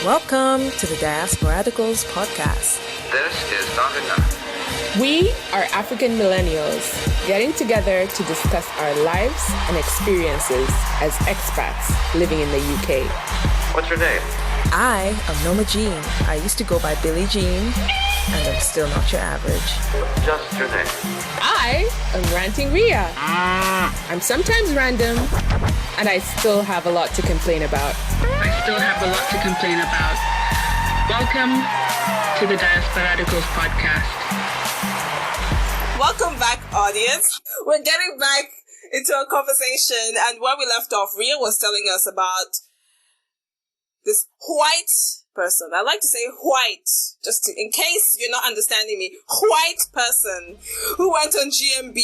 Welcome to the Diasporadicals podcast. This is not enough. We are African millennials getting together to discuss our lives and experiences as expats living in the UK. What's your name? I am Noma Jean. I used to go by Billie Jean, and I'm still not your average. Just your name. I am Ranting Ria. I'm sometimes random, and I still have a lot to complain about. Welcome to the Diasporadicals podcast. Welcome back, audience. We're getting back into a conversation, and where we left off, Ria was telling us about this white person. I like to say white, just in case you're not understanding me. White person who went on GMB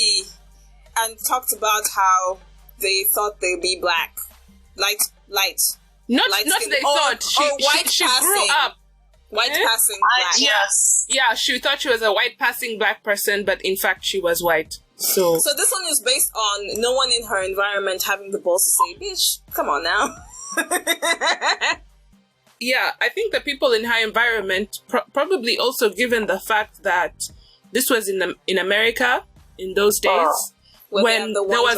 and talked about how they thought they'd be black. Light. Not light they skin. thought. She grew up. White passing black. Yes. Yeah, she thought she was a white passing black person, but in fact she was white. So this one is based on no one in her environment having the balls to say, bitch, come on now. yeah, I think the people in her environment, probably also given the fact that this was in America in those days, when there was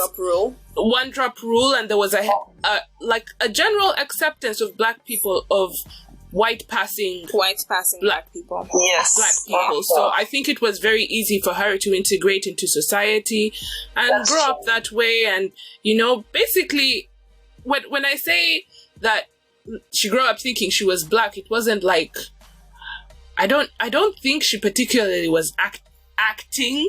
one drop rule, and there was a general acceptance of black people of white passing black people. Yes. Black people. So I think it was very easy for her to integrate into society and grow up that way. And, basically, when I say that she grew up thinking she was black, it wasn't like, I don't think she particularly was acting,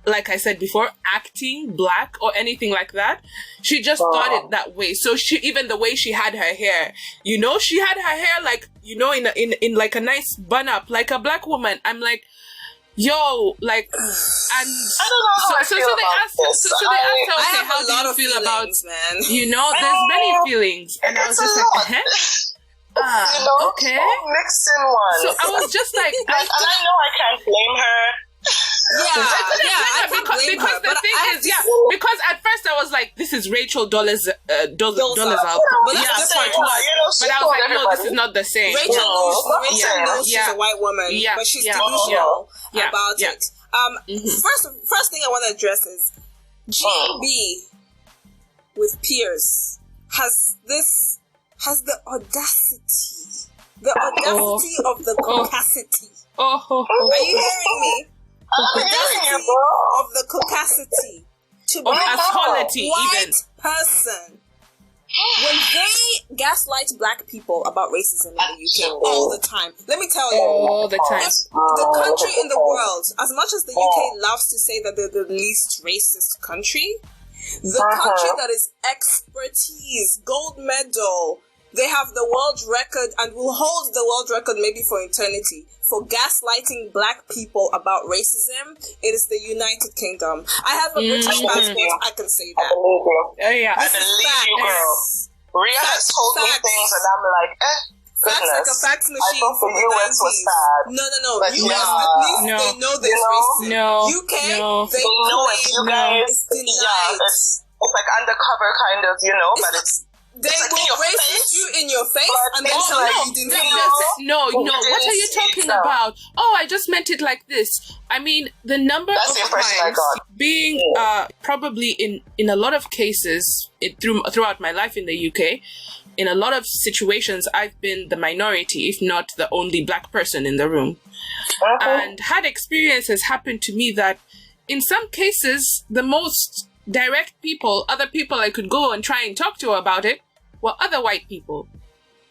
like I said before, acting black or anything like that. She just thought it that way. So even the way she had her hair, she had her hair like, in like a nice bun up, like a black woman. I'm like, yo, like, and I don't know how I feel they asked her, okay, how do you feel about, man. There's many feelings. And I was just like, okay. Mixed in one. So I was just like, and I know I can't blame her. Because the thing is, because at first I was like, this is Rachel Dolezal's album. But that's part one. But I was like, no, this is not the same. Rachel knows she's a white woman, but she's delusional about it. First thing I want to address is GB with peers has the audacity of the capacity. Are you hearing me? Of the capacity to be a white person when they gaslight black people about racism in the UK all the time. Let me tell you, all the time. The country in the world, as much as the UK loves to say that they're the least racist country, the country that is expertise, gold medal. They have the world record and will hold the world record maybe for eternity for gaslighting black people about racism. It is the United Kingdom. I have a British passport. I can say that. I believe you, girl. Ria has told me things and I'm like, Facts like a fax machine. I thought the US was sad. No. But US, at least they know there's racism. UK, they know it. You guys, it's denied. It's like undercover kind of, but it's... They will racist you in your face and then tell you didn't No, what are you talking about? Oh, I just meant it like this. I mean, the number of times being probably in a lot of cases throughout my life in the UK, in a lot of situations, I've been the minority, if not the only black person in the room. And had experiences happen to me that in some cases, the most direct people, other people I could go and try and talk to about it, were other white people.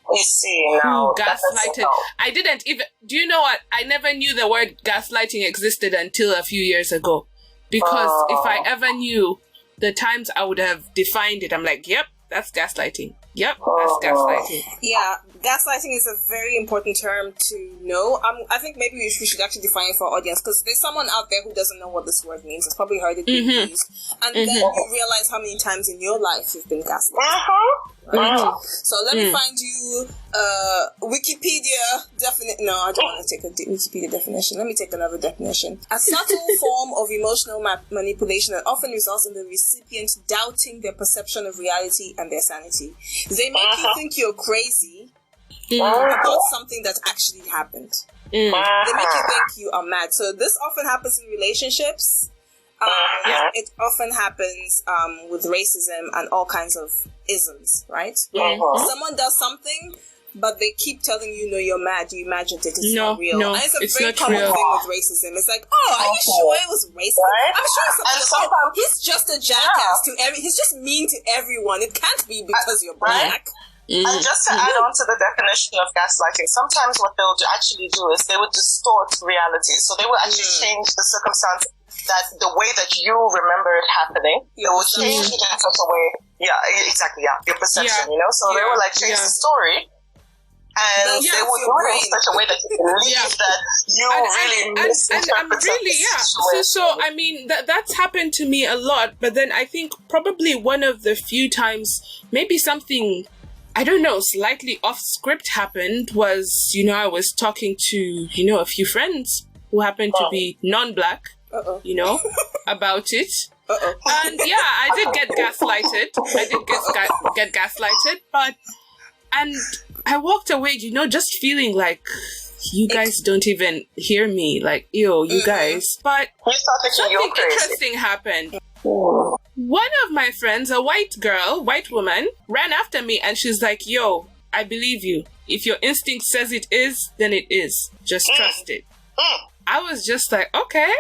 You see, now gaslighted. I didn't even. Do you know what? I never knew the word gaslighting existed until a few years ago. Because if I ever knew the times I would have defined it, I'm like, yep, that's gaslighting. Yep, that's gaslighting. Yeah, gaslighting is a very important term to know. I think maybe we should actually define it for our audience, because there's someone out there who doesn't know what this word means. It's probably heard it being used. And then you realize how many times in your life you've been gaslighted. So let me find you Wikipedia definition. No, I don't want to take a Wikipedia definition. Let me take another definition. A subtle form of emotional manipulation that often results in the recipient doubting their perception of reality and their sanity. They make you think you're crazy about something that actually happened. They make you think you are mad. So this often happens in relationships. It often happens with racism and all kinds of isms, right? Someone does something, but they keep telling you, no, you're mad, you imagined it, it's not real. And it's a very common thing with racism. It's like, oh, are you sure it was racist? Right? I'm sure sometimes he's just a jackass to he's just mean to everyone. It can't be because you're black. And just to add on to the definition of gaslighting, sometimes what they'll actually do is they would distort reality. So they will actually change the circumstance, that the way that you remember it happening, they will change it in such a way. Yeah, exactly. Yeah, your perception, you know. So they will like change the story, and they will do it in such a way that you believe that you really misinterpreted the situation. So I mean, that's happened to me a lot. But then I think probably one of the few times, maybe something, I don't know, slightly off script happened was, you know, I was talking to, you know, a few friends who happened to be non-black, you know, about it. And yeah, I did get gaslighted. Get gaslighted, and I walked away, you know, just feeling like, you guys don't even hear me, like, yo, you guys. But something interesting happened. One of my friends, a white woman, ran after me and she's like, yo, I believe you. If your instinct says it is, then it is. Just trust it. I was just like, okay.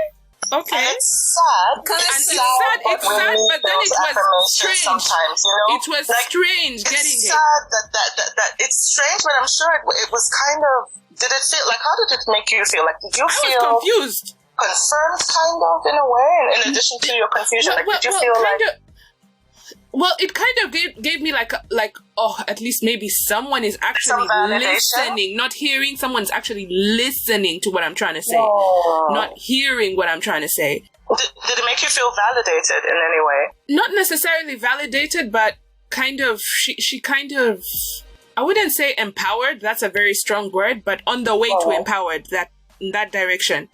And it's sad. It's sad, but then it was strange. Sometimes, you know? It was strange getting it. It's sad that it's strange, but I'm sure it was kind of, did it feel, like, how did it make you feel? Like, did you feel... I was confused. Confirmed, kind of, in a way, and in addition to your confusion, did you feel like... Well, it kind of gave me like, at least maybe someone is actually listening, not hearing. Someone's actually listening to what I'm trying to say, not hearing what I'm trying to say. Did it make you feel validated in any way? Not necessarily validated, but kind of, she kind of, I wouldn't say empowered, that's a very strong word, but on the way to empowered, in that direction.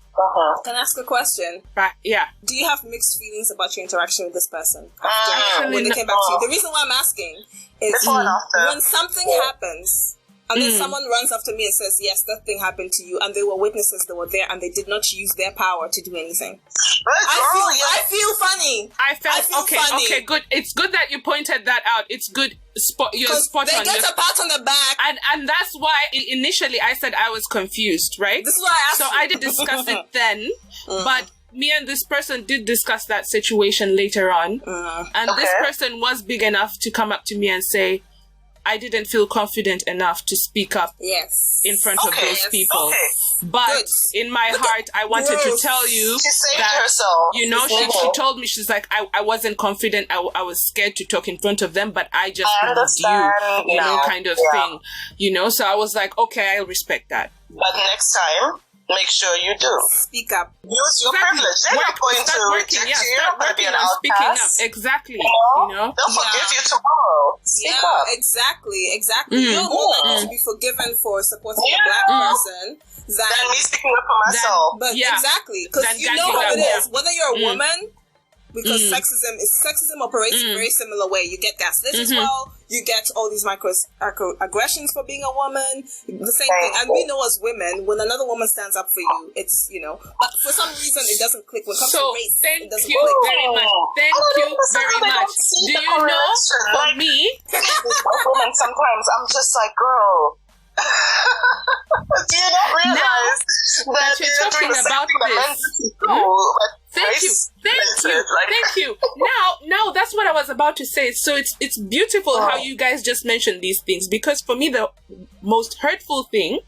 Can I ask a question? Yeah. Do you have mixed feelings about your interaction with this person after when they came back to you? The reason why I'm asking is when something happens and then someone runs after me and says, yes, that thing happened to you, and there were witnesses that were there and they did not use their power to do anything. I feel funny. I felt okay, good. It's good that you pointed that out. It's good. You're spot on. They get a pat on the back. And that's why initially I said I was confused, right? This is why I asked So I did discuss it then, but me and this person did discuss that situation later on. And this person was big enough to come up to me and say, I didn't feel confident enough to speak up in front of those people. But in my heart, I wanted to tell you that, herself. You know, she told me, she's like, I wasn't confident. I was scared to talk in front of them, but I just believed you know, kind of thing. You know, so I was like, okay, I'll respect that. But next time, make sure you do. Speak up. Use your privilege. They're not going to reject you. Start working on speaking up. Exactly. You know? They'll forgive you tomorrow. Speak up. Exactly. You're more likely to be forgiven for supporting a black person than me speaking up for myself. Exactly. Because you know how it is. Whether you're a woman, because sexism operates in a very similar way. You get gaslit as well. You get all these microaggressions for being a woman. The same thing. And we know as women, when another woman stands up for you, it's, you know, but for some reason it doesn't click. When it comes to race, it doesn't click. Very much. Thank you very much. Do you know, for me, women sometimes I'm just like, girl, do you not realize that you're talking about this? Thank you. Now that's what I was about to say. So it's beautiful how you guys just mentioned these things, because for me the most hurtful thing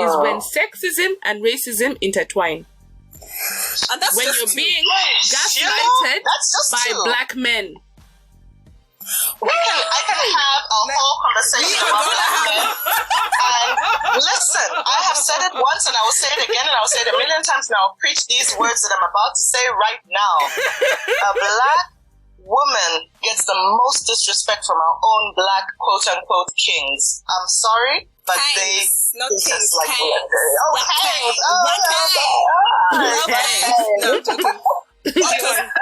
is when sexism and racism intertwine. And that's when you're being gaslighted by black men. I can have a whole conversation about that. And listen, I have said it once and I will say it again and I will say it a million times and I will preach these words that I'm about to say right now. A black woman gets the most disrespect from our own black quote-unquote kings. I'm sorry, but kings, not kings, like kings.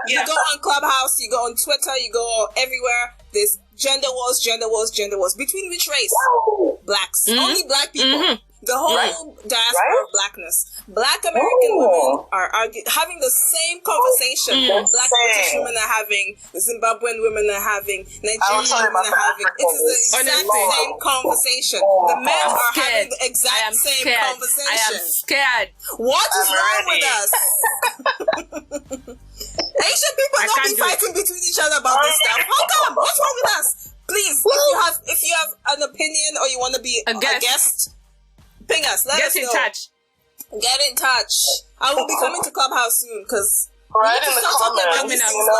You go on Clubhouse, you go on Twitter, you go everywhere. There's Gender wars. Between which race? Blacks. Only black people. Mm-hmm. The whole diaspora of blackness. Black American women are having the same conversation. Black British women are having, Zimbabwean women are having, Nigerian women are having. It is the exact same conversation. The men are having the exact same conversation. I am scared. What is wrong with us? Asian people don't be fighting between each other about this stuff. How come? What's wrong with us? Please, if you have an opinion or you want to be a guest, ping us. Let us know. Get in touch. I will be coming to Clubhouse soon because right in the comments, Let me tell you.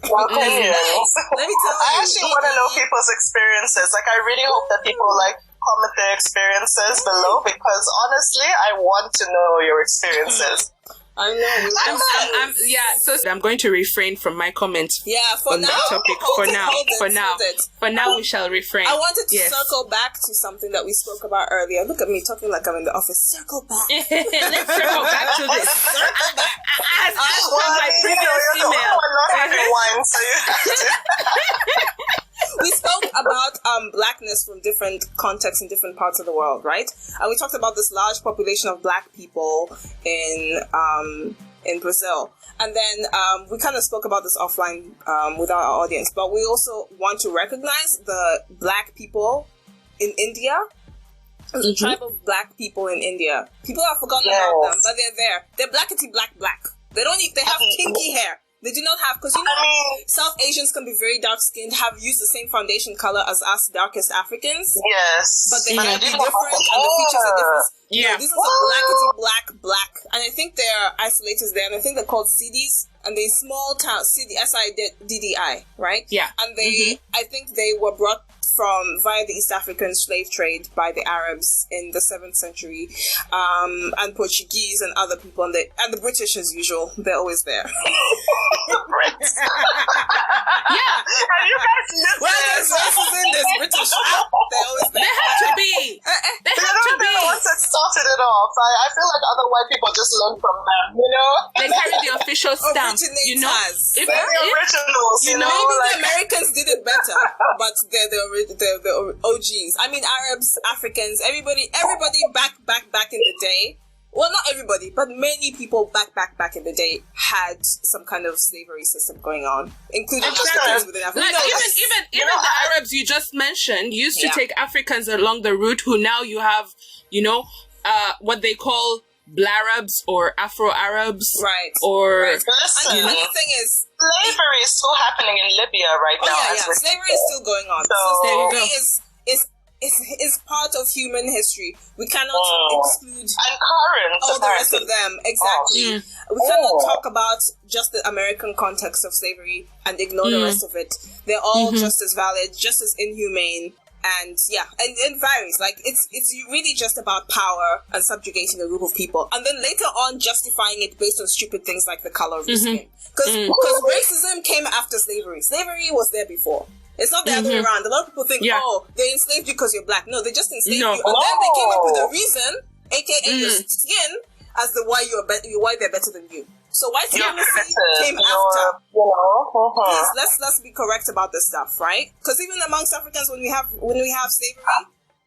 I actually want to know people's experiences. Like, I really hope that people comment their experiences below, because honestly, I want to know your experices. I know. So I'm going to refrain from my comments. Yeah, for now. That topic. For now, we shall refrain. I wanted to circle back to something that we spoke about earlier. Look at me talking like I'm in the office. Circle back. Let's circle back to this. Circle back. As my previous email. Not everyone, so you have to. We spoke about blackness from different contexts in different parts of the world, right? And we talked about this large population of black people in Brazil. And then we kind of spoke about this offline with our audience, but we also want to recognize the black people in India. There's a tribe of black people in India. People have forgotten about them, but they're there. They're blackety black. They have kinky hair. They do not have, because South Asians can be very dark skinned, have used the same foundation color as us darkest Africans. Yes. But they can be different and the features are different. Yeah. This is a black. And I think they're isolators there, and I think they're called Sidis, and they small town, SIDDI, right? Yeah. And they, I think they were brought from via the East African slave trade by the Arabs in the 7th century, and Portuguese and other people, and the British as usual. They're always there. The Brits. Yeah. And you guys listen. Well, there's racism, there's British. They're always there. They have to be. They have to be. Once it started it off, I feel like other white people just learn from them, you know? They carry the official stamp, you know? They're the originals, you know? Maybe the Americans did it better, but they're the OGs. I mean, Arabs, Africans, everybody back in the day. Well, not everybody, but many people back in the day had some kind of slavery system going on, including Africans within Africa. Like even the Arabs you just mentioned used to take Africans along the route, who now you have, what they call Blarabs or Afro-Arabs. Right. Listen, and the thing is, slavery is still happening in Libya right now. Yeah. Slavery is still going on. So slavery is part of human history. We cannot exclude and current all the rest of them. Exactly. We cannot talk about just the American context of slavery and ignore the rest of it. They're all just as valid, just as inhumane. And it varies. Like it's really just about power and subjugating a group of people, and then later on justifying it based on stupid things like the color of your skin. Because racism came after slavery. Slavery was there before. It's not the other way around. A lot of people think, they enslaved you because you're black. No, they just enslaved you, and then they came up with a reason, aka your skin, as the why why they're better than you. So white supremacy came after. Please, let's be correct about this stuff, right? Because even amongst Africans, when we have slavery,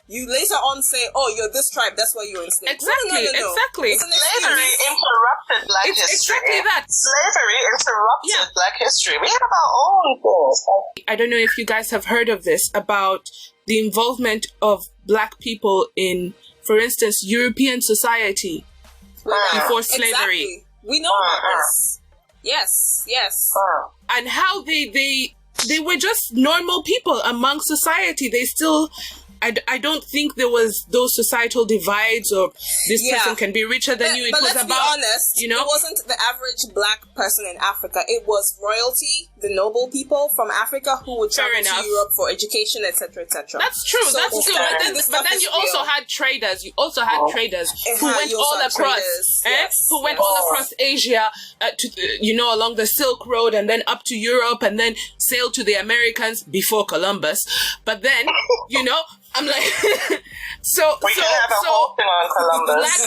you later on say, "Oh, you're this tribe. That's why you're enslaved." Exactly. No. Exactly. Slavery interrupted Black history. Exactly that. Slavery interrupted Black history. We have our own things. I don't know if you guys have heard of this, about the involvement of Black people in, for instance, European society before slavery. Exactly. We know about this. Yes. And how they were just normal people among society. They still, I don't think there was those societal divides or this person can be richer than you. It was let's about, be honest, it wasn't the average Black person in Africa. It was royalty, the noble people from Africa who would travel to Europe for education, etc., etc. That's true. So that's true. But then you also had traders. You also had traders who went all across, who went all across Asia, along the Silk Road, and then up to Europe, and then sailed to the Americans before Columbus. But then, I'm like, so Black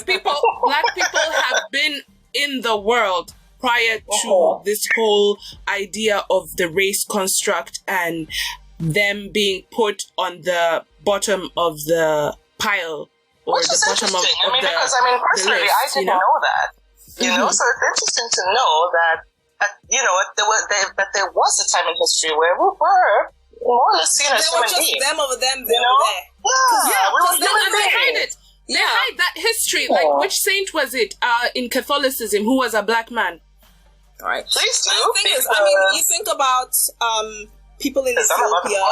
people have been in the world prior to this whole idea of the race construct and them being put on the bottom of the pile or Which the bottom of the because personally, list, I didn't know that. You know, so it's interesting to know that that there was a time in history where we were more or less seen as human beings. Them over them, you know? Yeah, we were and they hide it. They hide that history. Like, which saint was it in Catholicism who was a black man? Right. Please do. The thing is, you think about people in Ethiopia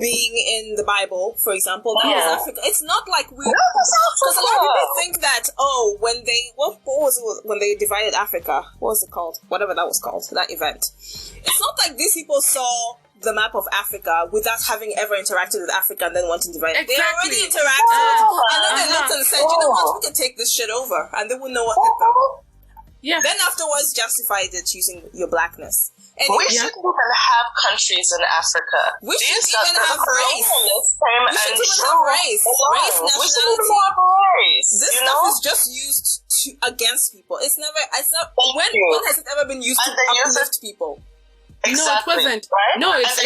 being in the Bible, for example. That was Africa. It's not like we... Because a lot of people think that, when they... What was it when they divided Africa? What was it called? Whatever that was called, that event. It's not like these people saw the map of Africa without having ever interacted with Africa and then wanting to divide it. They already interacted. And then they looked and said, you know what, we can take this shit over. And they wouldn't know what hit them. Yeah. Then afterwards justified it using your blackness. Anyway, we shouldn't even have countries in Africa. We shouldn't even have race. We shouldn't even have race. Race, nationality. We shouldn't even have race. This stuff is just used against people. It's not. When has it ever been used to uplift people? Exactly, no, it wasn't. Right? No, it's as a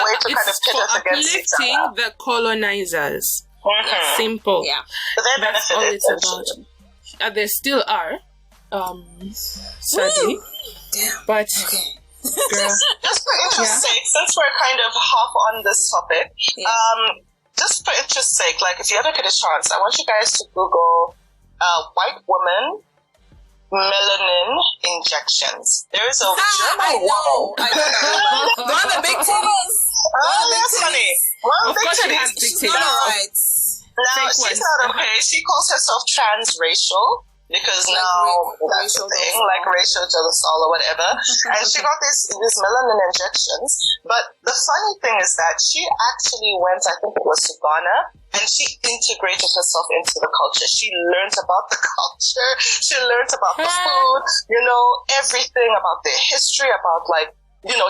way to kind of pit us against each uplifting other. the colonizers. Simple. Yeah. So they That's all it's about. There still are. Sadly. Damn. But girl. Just for interest's sake, since we're kind of half on this topic, just for interest's sake, like if you ever get a chance, I want you guys to Google white woman melanin injections. There is a German woman. One of the big titties. Yes, honey. One of the big titties. She's not alright. No, she's not okay. She calls herself transracial. Because like now that's the thing, like racial genocide or whatever. And she got these melanin injections. But the funny thing is that she actually went, I think it was to Ghana, and she integrated herself into the culture. She learned about the culture. She learned about the food, everything about their history, about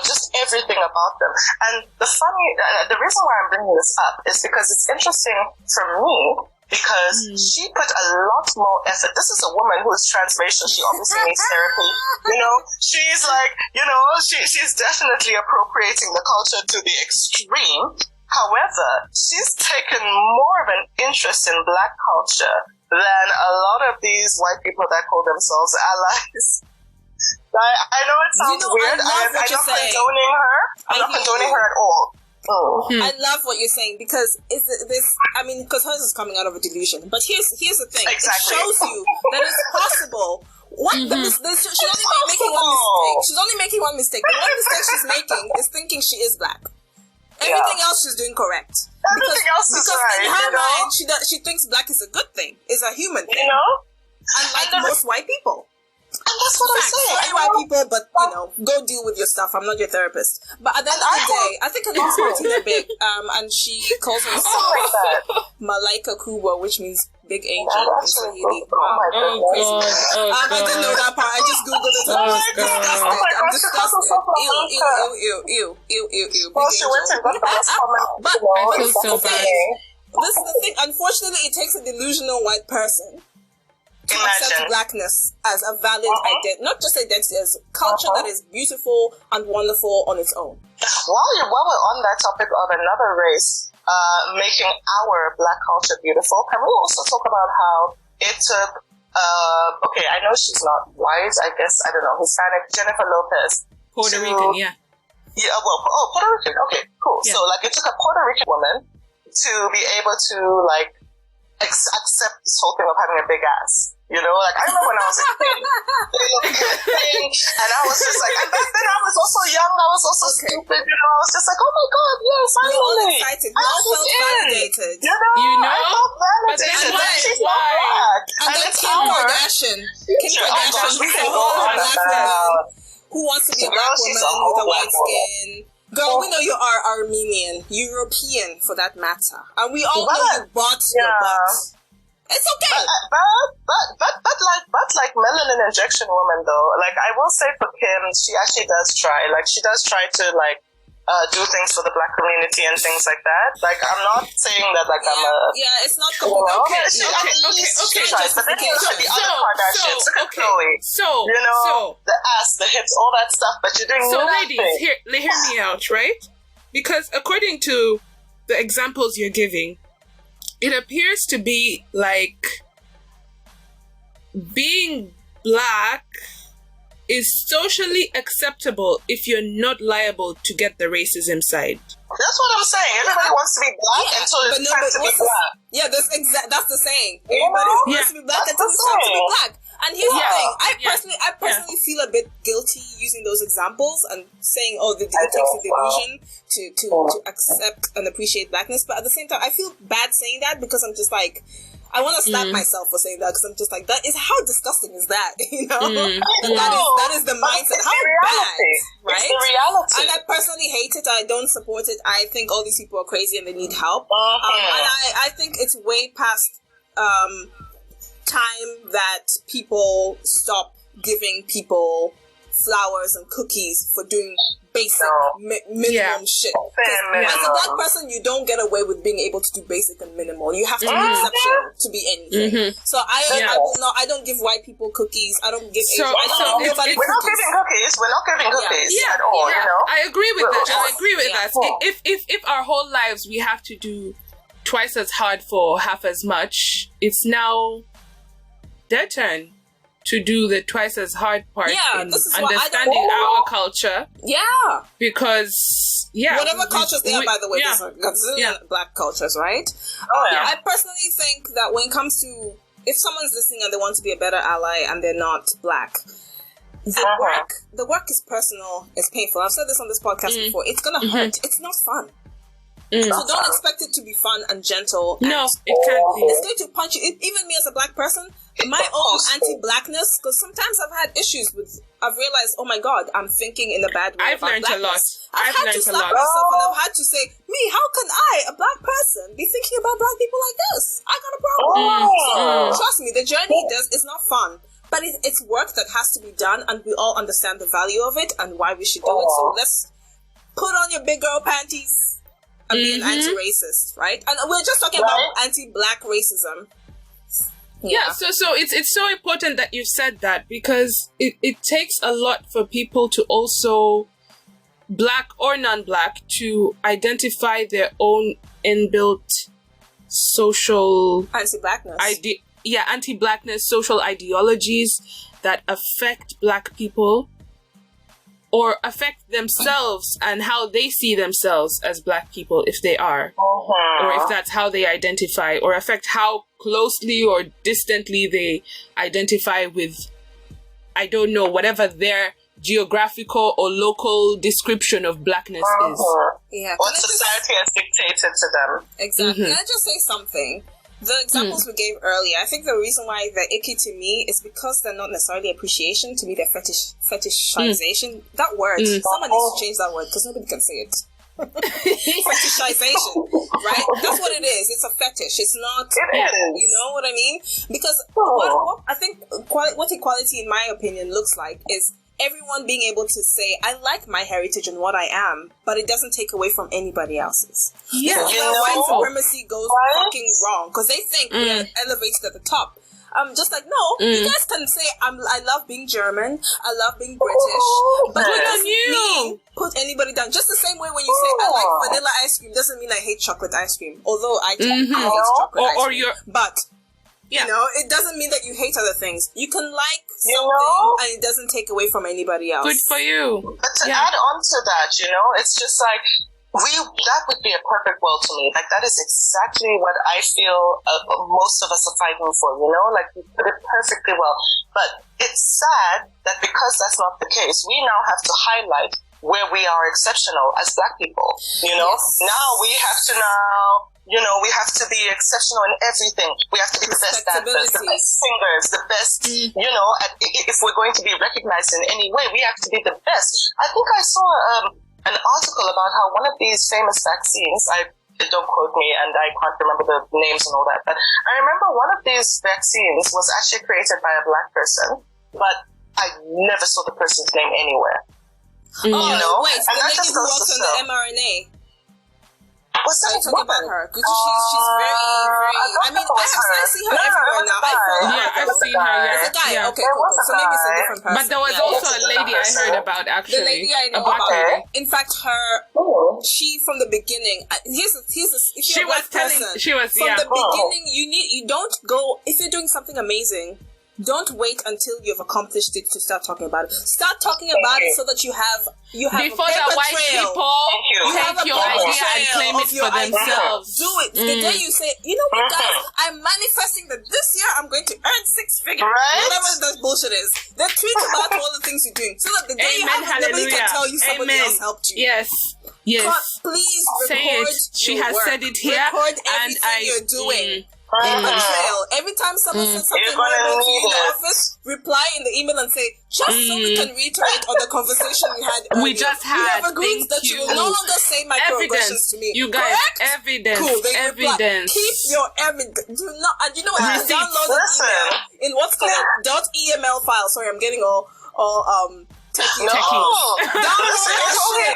just everything about them. And the reason why I'm bringing this up is because it's interesting for me. Because she put a lot more effort. This is a woman who is transracial. She obviously needs therapy. She's like, she's definitely appropriating the culture to the extreme. However, she's taken more of an interest in Black culture than a lot of these white people that call themselves allies. I know it sounds weird. I'm not condoning her. I'm not condoning her at all. I love what you're saying because because hers is coming out of a delusion. But here's the thing: It shows you that it's possible. She's only making one mistake. The one mistake she's making is thinking she is Black. Everything else she's doing correct. Everything else is right. In her mind, she thinks Black is a good thing, is a human thing. Unlike most white people. And that's what I'm saying. Sorry, white people, but go deal with your stuff. I'm not your therapist. But at the end of the day, I think her name is Martina Big, and she calls herself Malaika Kuba, which means big angel in Swahili. I didn't know that part. I just googled it. I'm disgusted. Ew. Well, she went and got the last comment. But this is the thing. Unfortunately, it takes a delusional white person to accept Blackness as a valid identity, not just identity, as culture that is beautiful and wonderful on its own. While we're on that topic of another race making our Black culture beautiful, can we also talk about how it took, I know she's not white, I guess, I don't know, Hispanic, Jennifer Lopez. Puerto Rican, yeah. Yeah, Puerto Rican, okay, cool. Yeah. So, it took a Puerto Rican woman to be able to, accept this whole thing of having a big ass. I remember when I was a kid, they looked at the thing, and I was just like, and back then I was also young, I was also stupid, I was just like, oh my God, yes, finally. We're all excited, we all felt validated. I felt validated. But she's not Black. And then Kim Kardashian, who wants to be a Black woman with a white skin. Girl, we know you are Armenian, European for that matter, and we all know you bought your butt. It's okay. But like melanin injection woman though, I will say for Kim, she actually does try. She does try to do things for the Black community and things like that. I'm not saying that I'm a it's not okay. She tries, but then you look at the other Kardashians. Look at Khloe. So the ass, the hips, all that stuff. But you're doing nothing. Ladies, hear me out, right? because according to the examples you're giving, it appears to be like being Black is socially acceptable if you're not liable to get the racism side. That's what I'm saying. Everybody wants to be Black until it's time to be Black. Yeah, that's the saying. Everybody wants to be Black until it's time to be Black. And here's the thing. I personally feel a bit guilty using those examples and saying, "Oh, it takes a delusion to accept and appreciate Blackness." But at the same time, I feel bad saying that because I'm just like, I want to slap myself for saying that because I'm just like, that is, how disgusting is that? You know, that is the mindset. How bad, right? It's the reality. And I personally hate it. I don't support it. I think all these people are crazy and they need help. And I think it's way past time that people stop giving people flowers and cookies for doing basic minimum shit. As a Black person, you don't get away with being able to do basic and minimal. You have to be exceptional to be anything. So I will not. I don't give white people cookies. I don't give. We're not giving cookies. We're not giving cookies at all. You know. I agree with that. I agree with that. If our whole lives we have to do twice as hard for half as much, it's now their turn to do the twice as hard part in understanding our culture. Yeah. Because, whatever cultures they are, by the way, there's a gazillion Black cultures, right? I personally think that when it comes to, if someone's listening and they want to be a better ally and they're not Black, the work is personal, it's painful. I've said this on this podcast before. It's going to hurt. It's not fun. So don't expect it to be fun and gentle. No, it can't be. It's going to punch you. Even me as a Black person, my own anti-Blackness, because sometimes I've had issues with, I've realized, oh my God, I'm thinking in a bad way. I've learned a lot. I've had to slap myself and I've had to say, me, how can I, a Black person, be thinking about Black people like this? I got a problem. So trust me, the journey is not fun. But it's work that has to be done, and we all understand the value of it and why we should do it. So let's put on your big girl panties and be an anti-racist, right? And we're just talking about anti-Black racism. Yeah, so it's so important that you've said that, because it takes a lot for people to also, Black or non-Black, to identify their own inbuilt social anti-Blackness. Anti-Blackness social ideologies that affect Black people or affect themselves and how they see themselves as Black people, if they are, or if that's how they identify, or affect how closely or distantly they identify with, I don't know, whatever their geographical or local description of Blackness is. Yeah. What society has dictated to them. Exactly. Can I just say something? The examples we gave earlier, I think the reason why they're icky to me is because they're not necessarily appreciation. To me, they're fetishization. That word, someone needs to change that word because nobody can say it. Fetishization, right? That's what it is. It's a fetish. It's not, you know what I mean? Because what I think what equality, in my opinion, looks like is everyone being able to say, I like my heritage and what I am, but it doesn't take away from anybody else's. Yeah, white supremacy goes fucking wrong because they think we're elevated at the top. Just like, no, you guys can say, I love being German, I love being British, but it doesn't mean put anybody down. Just the same way when you say, I like vanilla ice cream, doesn't mean I hate chocolate ice cream. Although I hate chocolate ice cream. But you know, it doesn't mean that you hate other things. You can like something and it doesn't take away from anybody else. Good for you. But to add on to that, you know, it's just like, that would be a perfect world to me. Like, that is exactly what I feel most of us are fighting for, you know? Like, you put it perfectly well. But it's sad that because that's not the case, we now have to highlight where we are exceptional as Black people, you know? Now we have to we have to be exceptional in everything. We have to be the best dancers, the best singers, the best, you know, if we're going to be recognized in any way, we have to be the best. I think I saw an article about how one of these famous vaccines, don't quote me and I can't remember the names and all that, but I remember one of these vaccines was actually created by a Black person, but I never saw the person's name anywhere. You know? Wait, so the lady who works on the mRNA. Was Are you talking about her? Because she's very, very. I mean, I see her everywhere now. I follow her. I've seen her. It's a guy. Okay, cool. So maybe it's a different person. But there was also a lady I heard about, actually. The lady I know about. In fact, she from the beginning. She was from the beginning. You don't go if you're doing something amazing. Don't wait until you've accomplished it to start talking about it. Start talking about it so that you have before a paper the white trail. people take your idea and claim it for themselves. Do it. The day you say, you know what, guys, I'm manifesting that this year I'm going to earn 6 figures. Right? Whatever that bullshit is. Then tweet about all the things you're doing. So that the day you have it, nobody can tell you somebody else helped you. Yes. Please say record it. She has said it here. Record everything you're doing. A trail. Every time someone says something horrible to you in the office, reply in the email and say, just so we can reiterate on the conversation we had earlier. We just had. We have agreed that you will no longer say microaggressions to me. You guys, correct? evidence. Cool. Evidence. Keep your evidence. Do not. And you know what? You can download an email in what's called a .eml file. Sorry, I'm getting all techie. Download that shit.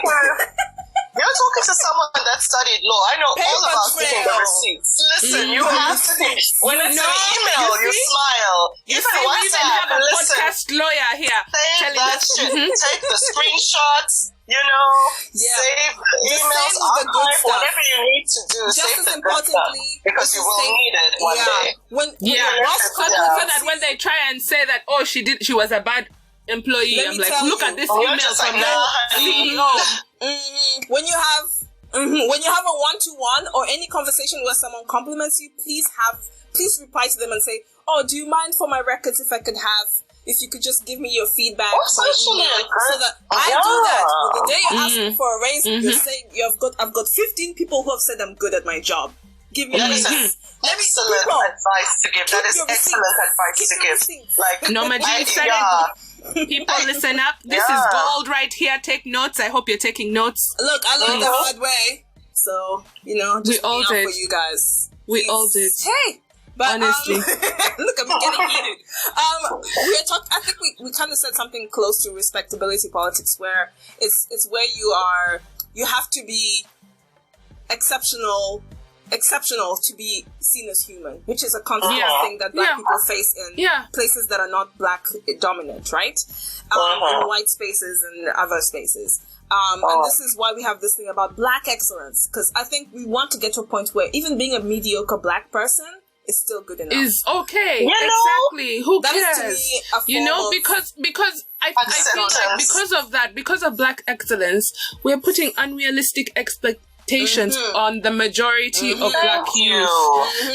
You're talking to someone that studied law. I know all about keeping the receipts. Listen, you have to think. When it's an email, you smile. You even have a podcast lawyer here telling that shit. Take the screenshots. Save the emails, archive, whatever you need to do. Just as importantly, because you will need it one day. So that when they try and say that, she was a bad employee, I'm like, look at this email from the CEO. When you have a one-to-one or any conversation where someone compliments you, please reply to them and say, do you mind for my records if you could just give me your feedback by email so that I do that. But the day you ask me for a raise, you say I've got 15 people who have said I'm good at my job. Give me excellent advice to give. That is excellent advice to give. Like Norma Jean said it. People, listen up. This is gold right here. Take notes. I hope you're taking notes. Look, I learned the hard way. So, just we all did. For you guys. We all did. Hey! But, honestly. Look, I'm getting heated. I think we kind of said something close to respectability politics where it's where you have to be exceptional to be seen as human, which is a constant thing that black people face in places that are not black dominant, right? In white spaces and other spaces. And this is why we have this thing about black excellence, because I think we want to get to a point where even being a mediocre black person is still good enough. Is okay. Exactly. Who that cares? Is to me a form because I feel like because of black excellence, we're putting unrealistic expectations on the majority of black youth.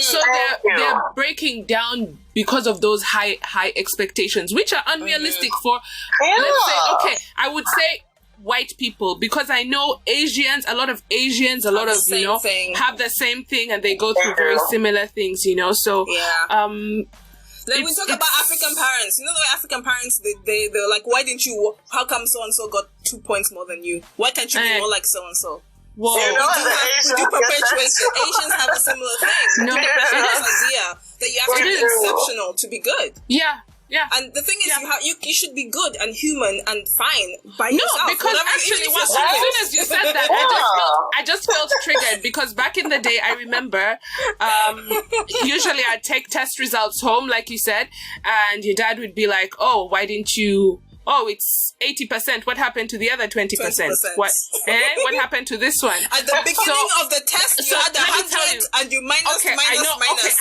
So they're breaking down because of those high expectations, which are unrealistic for, let's say, I would say white people, because I know a lot of Asians have the same thing, and they go through very similar things, so Then we talk about African parents. The way African parents, they're like, why didn't you, how come so-and-so got 2 points more than you? Why can't you be more like so-and-so? Whoa. We do perpetuate it. Asians have a similar thing. No, this idea that you have to be exceptional to be good. Yeah. And the thing is, you should be good and human and fine by yourself. No, because actually, as soon as you said that, I just felt triggered, because back in the day, I remember, usually I'd take test results home, like you said, and your dad would be like, why didn't you... it's 80%. What happened to the other 20%? What happened to this one? At the beginning of the test, you had 100 and you minus.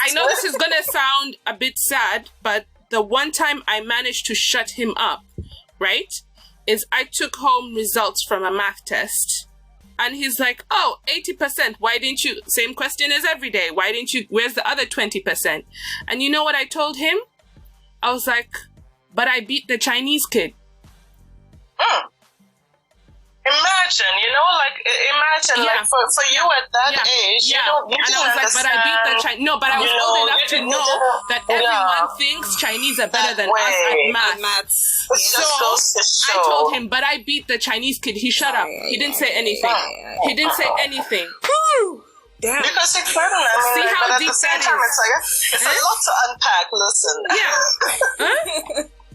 I know this is going to sound a bit sad, but the one time I managed to shut him up, right, is I took home results from a math test. And he's like, 80%. Why didn't you... Same question as every day. Why didn't you... Where's the other 20%? And you know what I told him? I was like, but I beat the Chinese kid. Imagine, for you at that age, you didn't and I was like, but I beat the Chinese. No, but I was old enough to know that everyone thinks Chinese are better than us at math. So I told him, but I beat the Chinese kid. He shut up. He didn't say anything. Damn. Because it's better, see how but deep at the same that time, is. it's a lot to unpack. Listen.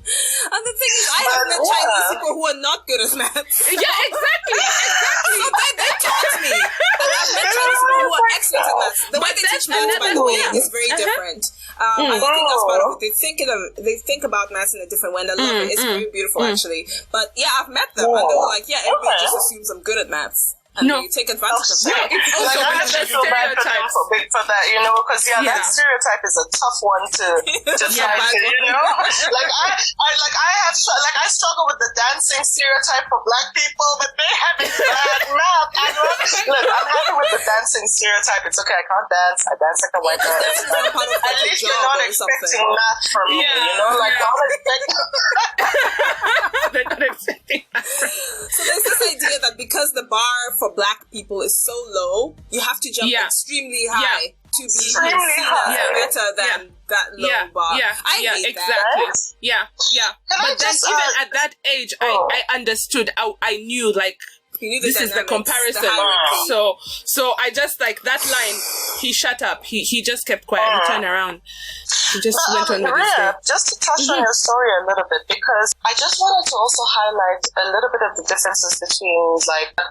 And the thing is, I have met Chinese people who are not good at maths. Yeah, exactly. So they taught me. And I've met Chinese people who excellent at maths. The way they teach maths, by the way, is very different. I think that's part of it. They think about maths in a different way, and I love it. It's very beautiful, actually. But yeah, I've met them, and they were like, everybody just assumes I'm good at maths. And you take advantage of that. It's also I actually feel bad for that, because that stereotype is a tough one to try to, I struggle with the dancing stereotype for Black people, but they have it bad math. Look, I'm happy with the dancing stereotype. It's okay, I can't dance. I dance like a white girl. At least you're not expecting math from me, don't expect. They're not expecting that. So there's this idea that because the bar for Black people is so low, you have to jump extremely high to be seen as better than that low bar. I hate exactly. that. Yeah. But then even at that age, I understood. I knew this is the comparison. So I just that line. He shut up. He just kept quiet. He turned around. He just went on with his day. Just to touch on your story a little bit, because I just wanted to also highlight a little bit of the differences between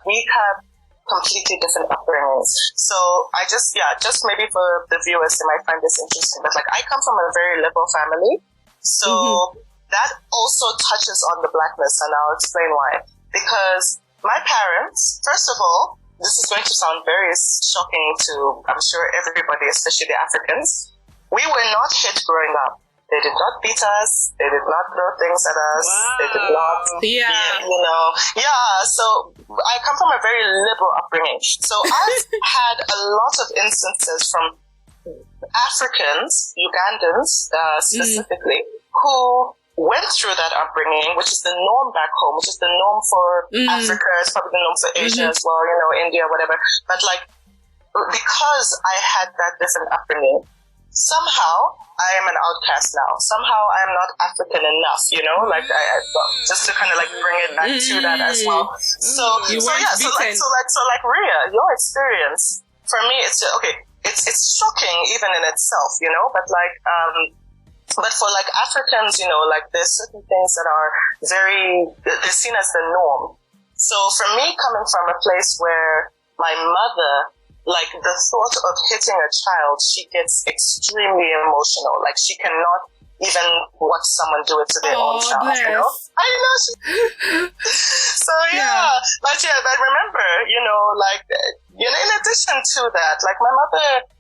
we have completely different upbringings. So I just maybe for the viewers, they might find this interesting. But I come from a very liberal family, so that also touches on the Blackness, and I'll explain why. Because my parents, first of all, this is going to sound very shocking to, I'm sure, everybody, especially the Africans. We were not hit growing up. They did not beat us. They did not throw things at us. Wow. They did not, so I come from a very liberal upbringing. So I've had a lot of instances from Africans, Ugandans specifically, who went through that upbringing, which is the norm back home, which is the norm for Africa, it's probably the norm for Asia as well, India, whatever. But because I had that different upbringing, somehow I am an outcast now. Somehow I am not African enough, just to kind of bring it back to that as well. So Rhea, your experience, for me, it's okay. It's shocking even in itself, but for Africans, there's certain things that are they're seen as the norm. So for me, coming from a place where my mother, the thought of hitting a child, she gets extremely emotional. She cannot even watch someone do it to their own child, I know. So but remember, in addition to that, my mother,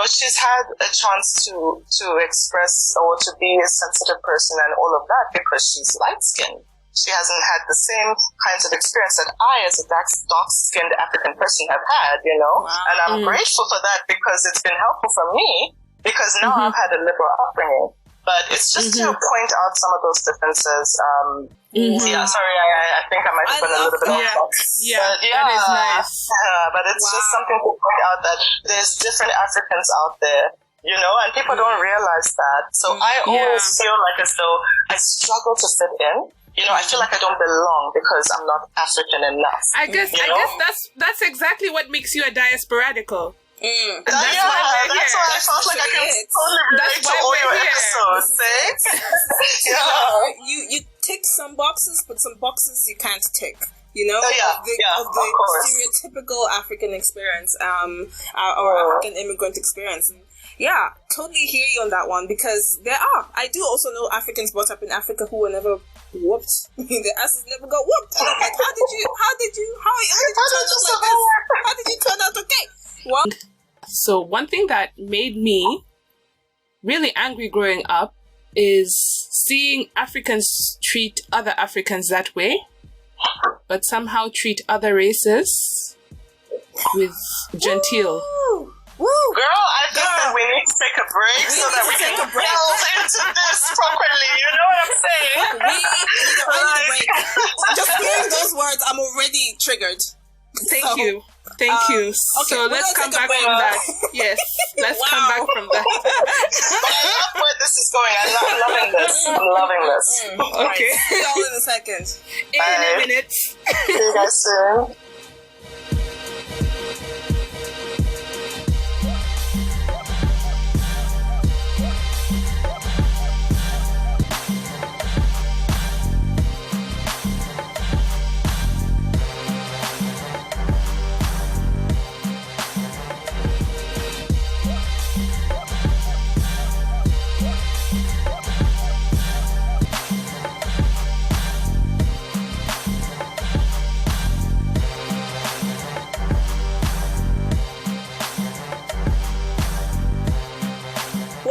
she's had a chance to express or to be a sensitive person and all of that because she's light-skinned. She hasn't had the same kinds of experience that I, as a dark-skinned African person, have had, Wow. And I'm grateful for that because it's been helpful for me because now I've had a liberal upbringing. But it's just to point out some of those differences. Yeah, sorry, I think I might have been a little bit off. Yeah, that is nice. But it's just something to point out that there's different Africans out there, and people don't realize that. So I always feel as though I struggle to fit in. I feel like I don't belong because I'm not African enough. I guess that's exactly what makes you a diasporadical. That's why I felt like I can totally relate to all your episodes. You tick some boxes, but some boxes you can't tick. Of the stereotypical African experience, or African immigrant experience. Yeah, totally hear you on that one because I do also know Africans brought up in Africa who were never whooped. Their asses never got whooped. And I'm like, how did you turn out okay? Well, so one thing that made me really angry growing up is seeing Africans treat other Africans that way, but somehow treat other races with genteel. Woo! Girl, I think that we need to take a break so that we can delve into this properly. You know what I'm saying? I need a break. Just hearing those words, I'm already triggered. Thank you. Okay, so let's come back from that. Yes, let's come back from that. But I love where this is going. I'm loving this. Okay. Right, see y'all in a second. In a minute. See you guys soon.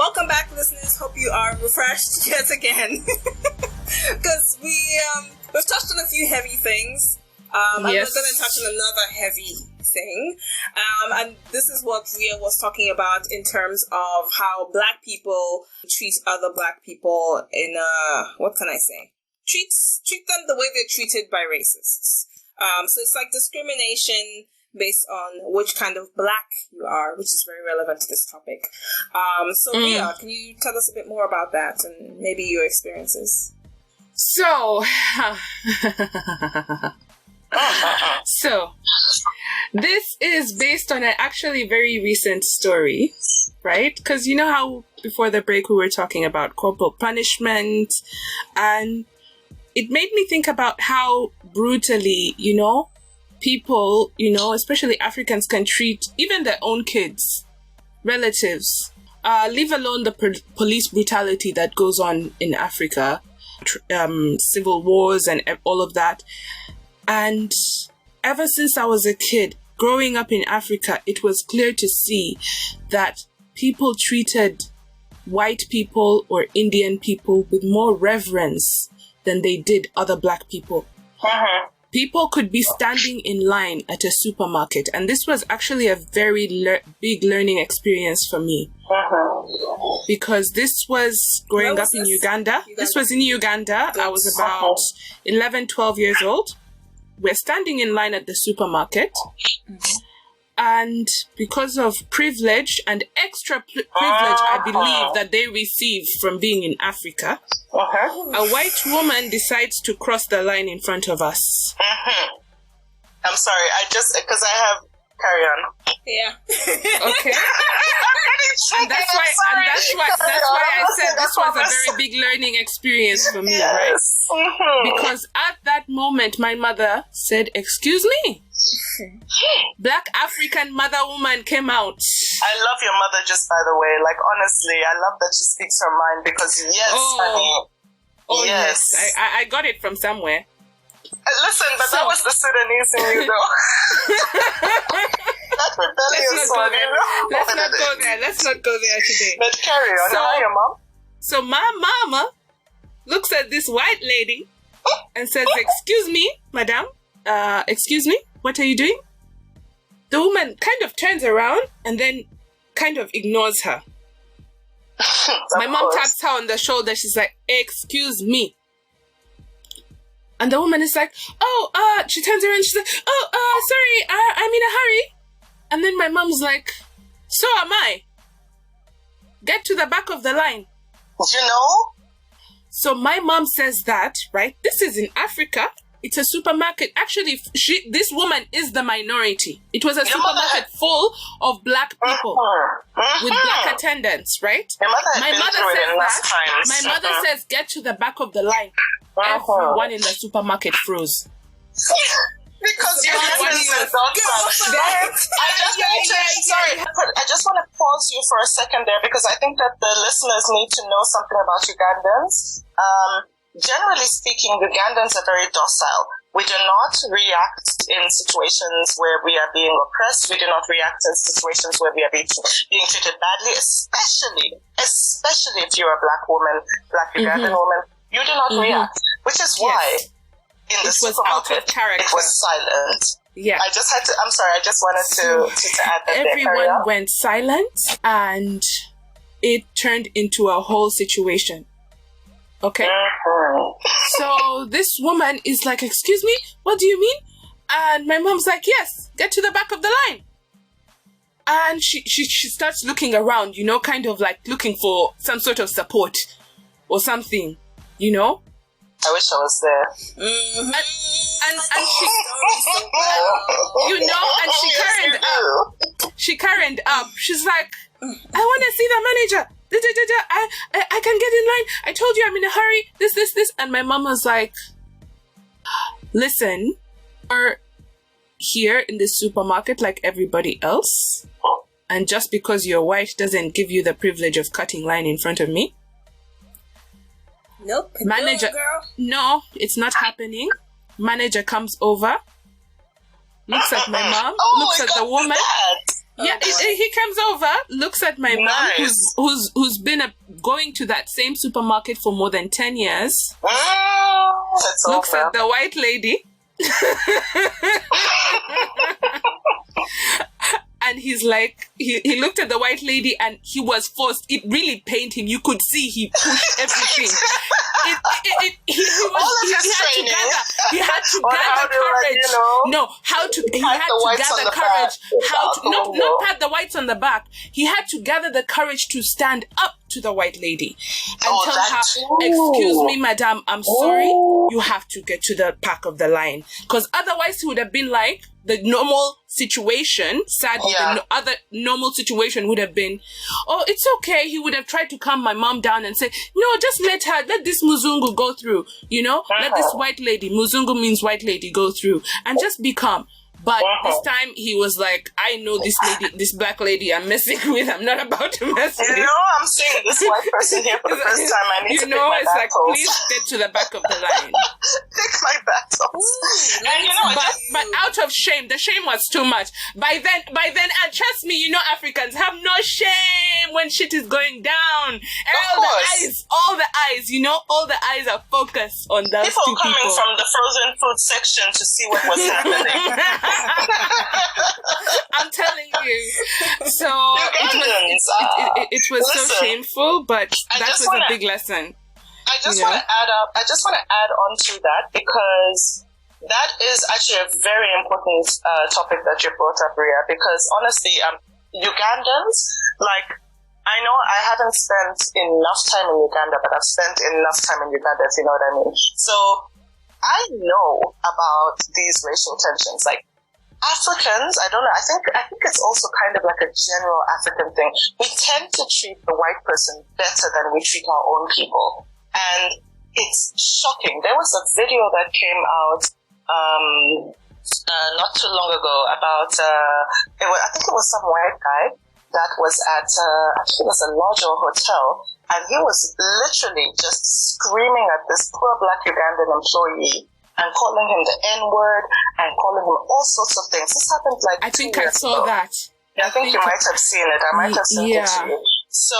Welcome back, listeners. Hope you are refreshed yet again. Because we've touched on a few heavy things. And we're going to touch on another heavy thing. And this is what Ria was talking about in terms of how Black people treat other Black people in what can I say? Treat them the way they're treated by racists. So it's like discrimination based on which kind of Black you are, which is very relevant to this topic. So Ria, can you tell us a bit more about that and maybe your experiences? So this is based on an actually very recent story, right? Because you know how before the break we were talking about corporal punishment, and it made me think about how brutally, people, especially Africans, can treat even their own kids, relatives, leave alone the police brutality that goes on in Africa, civil wars and all of that. And ever since I was a kid, growing up in Africa, it was clear to see that people treated white people or Indian people with more reverence than they did other Black people. People could be standing in line at a supermarket, and this was actually a very big learning experience for me. Because this was growing up in Uganda. This was in Uganda. I was about 11, 12 years old. We're standing in line at the supermarket, and because of privilege and extra privilege, I believe, that they receive from being in Africa, a white woman decides to cross the line in front of us. I'm sorry, because I have... Carry on. Yeah. Okay. And that's why I said this was a very big learning experience for me, right? Because at that moment, my mother said, "Excuse me." Black African mother woman came out. I love your mother, just by the way. Like, honestly, I love that she speaks her mind because, honey. Yes. I got it from somewhere. Listen, but that was the Sudanese in you, though. That rebellious one, Let's not go there today. But carry on. How are your mom? So my mama looks at this white lady and says, "Excuse me, madam. Excuse me, what are you doing?" The woman kind of turns around and then kind of ignores her. My mom taps her on the shoulder. She's like, "Excuse me." And the woman is like, she turns around and she's like, sorry, I'm in a hurry. And then my mom's like, "So am I. Get to the back of the line." So my mom says that, right? This is in Africa. It's a supermarket. Actually, this woman is the minority. It was a supermarket full of Black people with Black attendants, right? My mother says that. My mother says, "Get to the back of the line." Everyone in the supermarket froze. Because you have I just want to pause you for a second there because I think that the listeners need to know something about Ugandans. Generally speaking, Ugandans are very docile. We do not react in situations where we are being oppressed. We do not react in situations where we are being treated badly, especially if you're a Black woman, Black Ugandan woman. You do not react, which is why in the supermarket it was silent. Yeah. I just wanted to add that. Everyone went silent and it turned into a whole situation. Okay? So this woman is like, "Excuse me, what do you mean?" And my mom's like, "Yes, get to the back of the line." And she starts looking around, kind of like looking for some sort of support or something, I wish I was there. And she carried up. She's like, "I want to see the manager. I can get in line. I told you I'm in a hurry. This." And my mom was like, "Listen, we're here in the supermarket like everybody else. And just because you're white doesn't give you the privilege of cutting line in front of me." Nope. Manager, no, it's not happening. Manager comes over, looks at my mom, looks at the woman, Yeah, he comes over, looks at my mom, who's been going to that same supermarket for more than 10 years. Looks at the white lady. And he's like, he looked at the white lady and he was forced. It really pained him. You could see he pushed everything. He had to gather courage. He had to gather courage. Not pat the whites on the back. He had to gather the courage to stand up to the white lady and tell her, excuse me, madam, I'm sorry. You have to get to the back of the line. Because otherwise he would have been like, the normal situation, sadly, the other normal situation would have been, oh, it's okay. He would have tried to calm my mom down and say, no, just let this Muzungu go through, let this white lady, Muzungu means white lady, go through and just be calm. But this time he was like, I know this lady, this black lady I'm messing with. I'm not about to mess with. I'm seeing this white person here for the first time. I need to pick my it's like, please get to the back of the line. Pick my battles. But out of shame, the shame was too much. By then, and trust me, Africans have no shame when shit is going down. All the eyes are focused on those people two coming from the frozen food section to see what was happening. I'm telling you. So it was so shameful, but that was a big lesson. I just want to add on to that, because that is actually a very important topic that you brought up, Ria, because honestly, Ugandans, I know I haven't spent enough time in Uganda, but I've spent enough time in Uganda, if you know what I mean. So I know about these racial tensions. Africans, I don't know, I think it's also kind of like a general African thing. We tend to treat the white person better than we treat our own people. And it's shocking. There was a video that came out not too long ago about, I think it was some white guy that was at, I think it was a lodge or hotel, and he was literally just screaming at this poor black Ugandan employee and calling him the N-word and calling him all sorts of things. This happened I think I saw that. I think you might have seen it. I might have sent it to you. So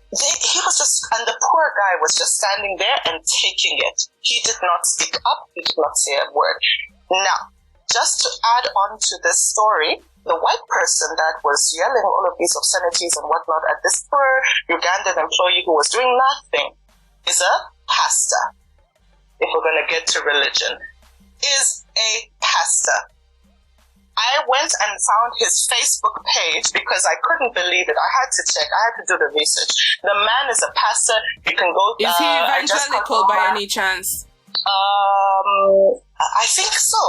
he was just, and the poor guy was just standing there and taking it. He did not speak up. He did not say a word. Now, just to add on to this story, the white person that was yelling all of these obscenities and whatnot at this poor Ugandan employee who was doing nothing is a pastor. If we're going to get to religion, is a pastor. I went and found his Facebook page because I couldn't believe it. I had to check. I had to do the research. The man is a pastor. You can go. Is he evangelical by any chance? I think so.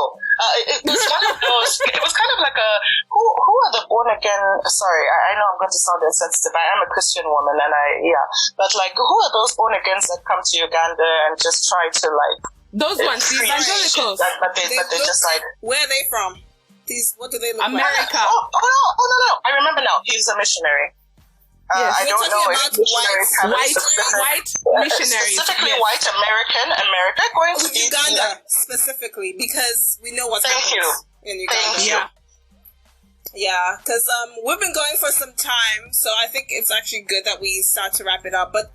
It was one of those. It was kind of like a who are the born again? Sorry, I know I'm going to sound insensitive. I am a Christian woman, and but who are those born agains that come to Uganda and just try to those ones, the evangelicals? But they just where are they from? What do they look America. like? America. Oh no! I remember now. He's a missionary. Yes. I don't know if missionaries have white missionaries, specifically white America, going to Uganda specifically, because we know what's happening in Uganda. Yeah, because we've been going for some time, so I think it's actually good that we start to wrap it up. But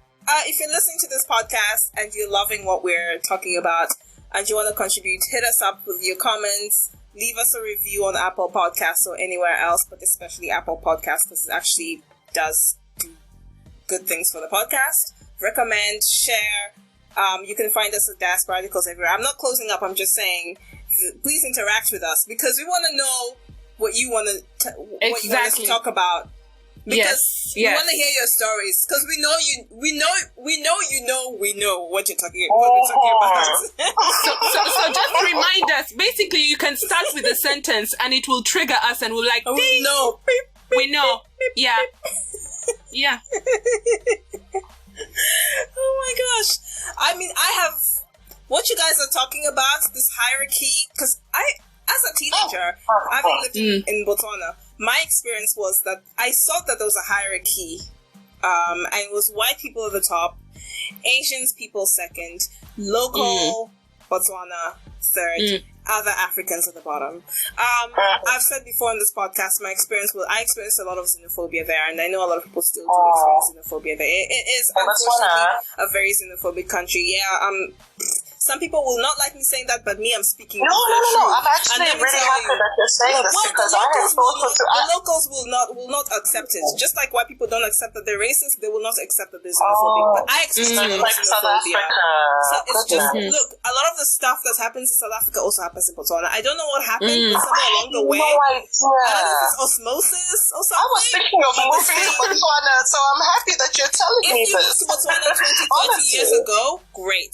if you're listening to this podcast and you're loving what we're talking about and you want to contribute, hit us up with your comments. Leave us a review on Apple Podcasts or anywhere else, but especially Apple Podcasts, because it actually does do good things for the podcast. Recommend, share. You can find us at Diasporadicals everywhere. I'm not closing up. I'm just saying, please interact with us, because we want to know what you want to what you want us to talk about. Because we want to hear your stories, because we know what you're talking about. So just remind us. Basically, you can start with a sentence and it will trigger us, and we're like, we know. We know. Yeah. Yeah. Oh my gosh. I mean, I have what you guys are talking about, this hierarchy, because as a teenager, having lived in Botswana, my experience was that I saw that there was a hierarchy, and it was white people at the top, Asians people second, local Botswana third, other Africans at the bottom. I've said before in this podcast, I experienced a lot of xenophobia there, and I know a lot of people still do experience xenophobia there. It is unfortunately a very xenophobic country. Yeah, some people will not like me saying that, but me, I'm speaking the truth. No. I'm actually really happy that you're saying this because I have spoken to the locals will not accept it. Just like white people don't accept that they're racist, they will not accept that they're xenophobic. But I experience like South Africa. So it's just look, a lot of the stuff that happens in South Africa also happens in Botswana. I don't know what happened, but somewhere along the way, I don't know if it's osmosis or something. I was thinking of moving to Botswana, so I'm happy that you're telling me this. If you moved to Botswana 20 years ago, great.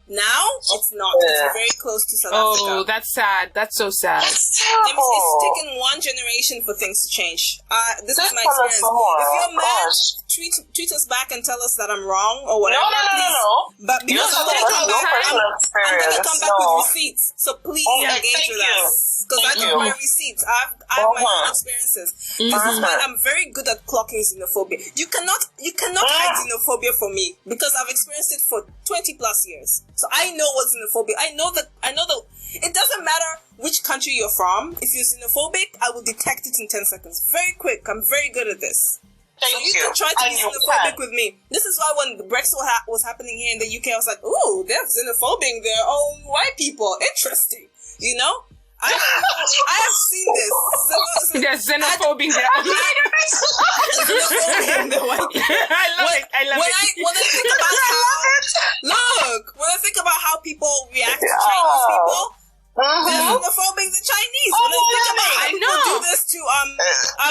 Now it's not. It's very close to South Africa. Oh, that's sad. That's so sad. It's terrible. It's taken one generation for things to change. This is my experience. If you're mad, tweet us back and tell us that I'm wrong or whatever. No. But because I'm gonna come back with receipts. So please engage with us because I got my receipts. I have my own experiences. This is why I'm very good at clocking xenophobia. You cannot hide xenophobia from me because I've experienced it for 20 plus years. So I know what's xenophobia. I know that it doesn't matter which country you're from. If you're xenophobic, I will detect it in 10 seconds. Very quick. I'm very good at this. So you can try to be xenophobic with me. This is why when the Brexit was happening here in the UK, I was like, ooh, they're xenophobic. They're all white people. Interesting. You know? I have seen this. They're xenophobic. I love it. When I think about how people react to Chinese people, they're xenophobic the Chinese. When I think about how people do this to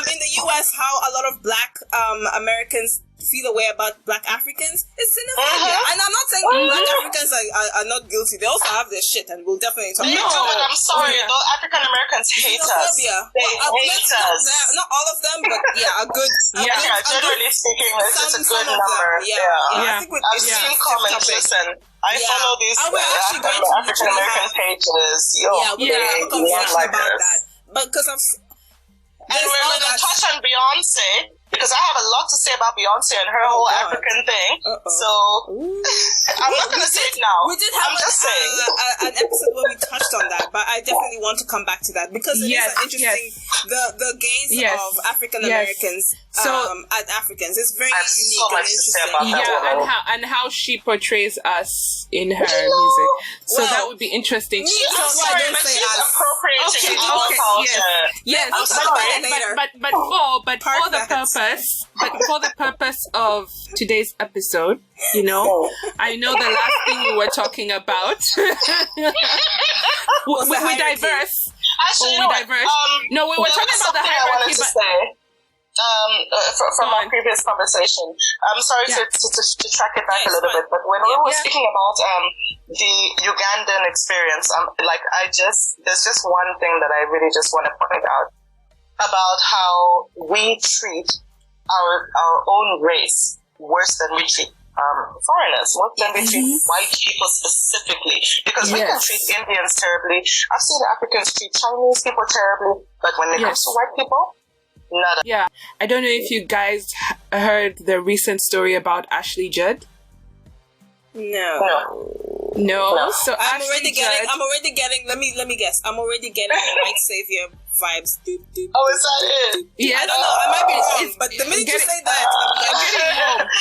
in the US, how a lot of Black Americans feel a way about Black Africans, it's xenophobia. And I'm not saying Black Africans are not guilty. They also have their shit, and we'll definitely talk about it. But I'm sorry, though African Americans hate us. They hate us. Not all of them, but a good. Generally speaking, it's a good number. I think I've seen comments. Listen, I follow these African American pages. We're gonna have a conversation about that. But because and we're going to touch on Beyonce, because I have a lot to say about Beyonce and her whole African thing. So I'm not going to say it now. We did have an episode where we touched on that, but I definitely want to come back to that because it is interesting. The gaze of African Americans at Africans. It's very unique so much and to say interesting. about that and how she portrays us in her music. So that would be interesting. I'm sorry, but she's appropriating our culture. Yes, for the purpose of today's episode, I know the last thing we were talking about. we diverse. Actually, we diverse. No, we were talking about the hierarchy, from our previous conversation. I'm sorry to track it back a little bit, but when we were speaking about the Ugandan experience, there's just one thing that I really just want to point out about how we treat our own race worse than we treat foreigners, more than we treat white people specifically, because we can treat Indians terribly. I've seen Africans treat Chinese people terribly, but when it comes to white people, nada. Yeah, I don't know if you guys heard the recent story about Ashley Judd. No. So I'm already getting. Let me guess. I'm already getting white savior vibes. Oh, is that it? Yeah, I don't know. I might be wrong, but the minute you say that,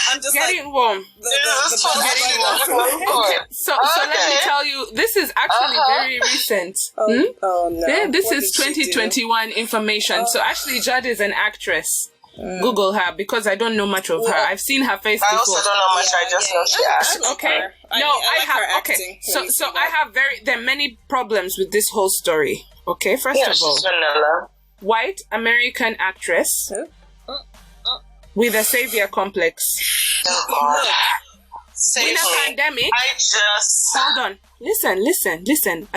I'm getting warm. I'm just getting warm. So let me tell you, this is actually very recent. Oh no! This is 2021 information. So Ashley Judd is an actress. Google her because I don't know much of her. I've seen her face before. I also don't know much. I just know she acts. Okay. I have. Okay. So I have there are many problems with this whole story. Okay. First of all, white American actress with a savior complex. Oh God. In a pandemic. Hold on. Listen.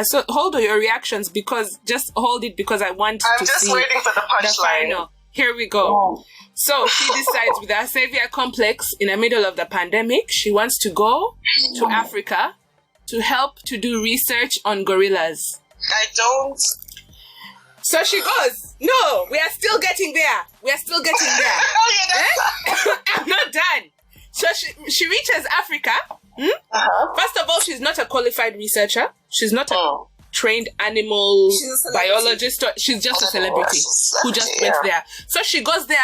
So hold on your reactions because I want to see. I'm just waiting for the punchline. Here we go. So she decides with her savior complex in the middle of the pandemic, she wants to go to Africa to help to do research on gorillas. I don't. So she goes, no, we are still getting there. I'm not done. So she reaches Africa. First of all, she's not a qualified researcher. She's not a trained animal biologist. She's just a celebrity who just went there. So she goes there.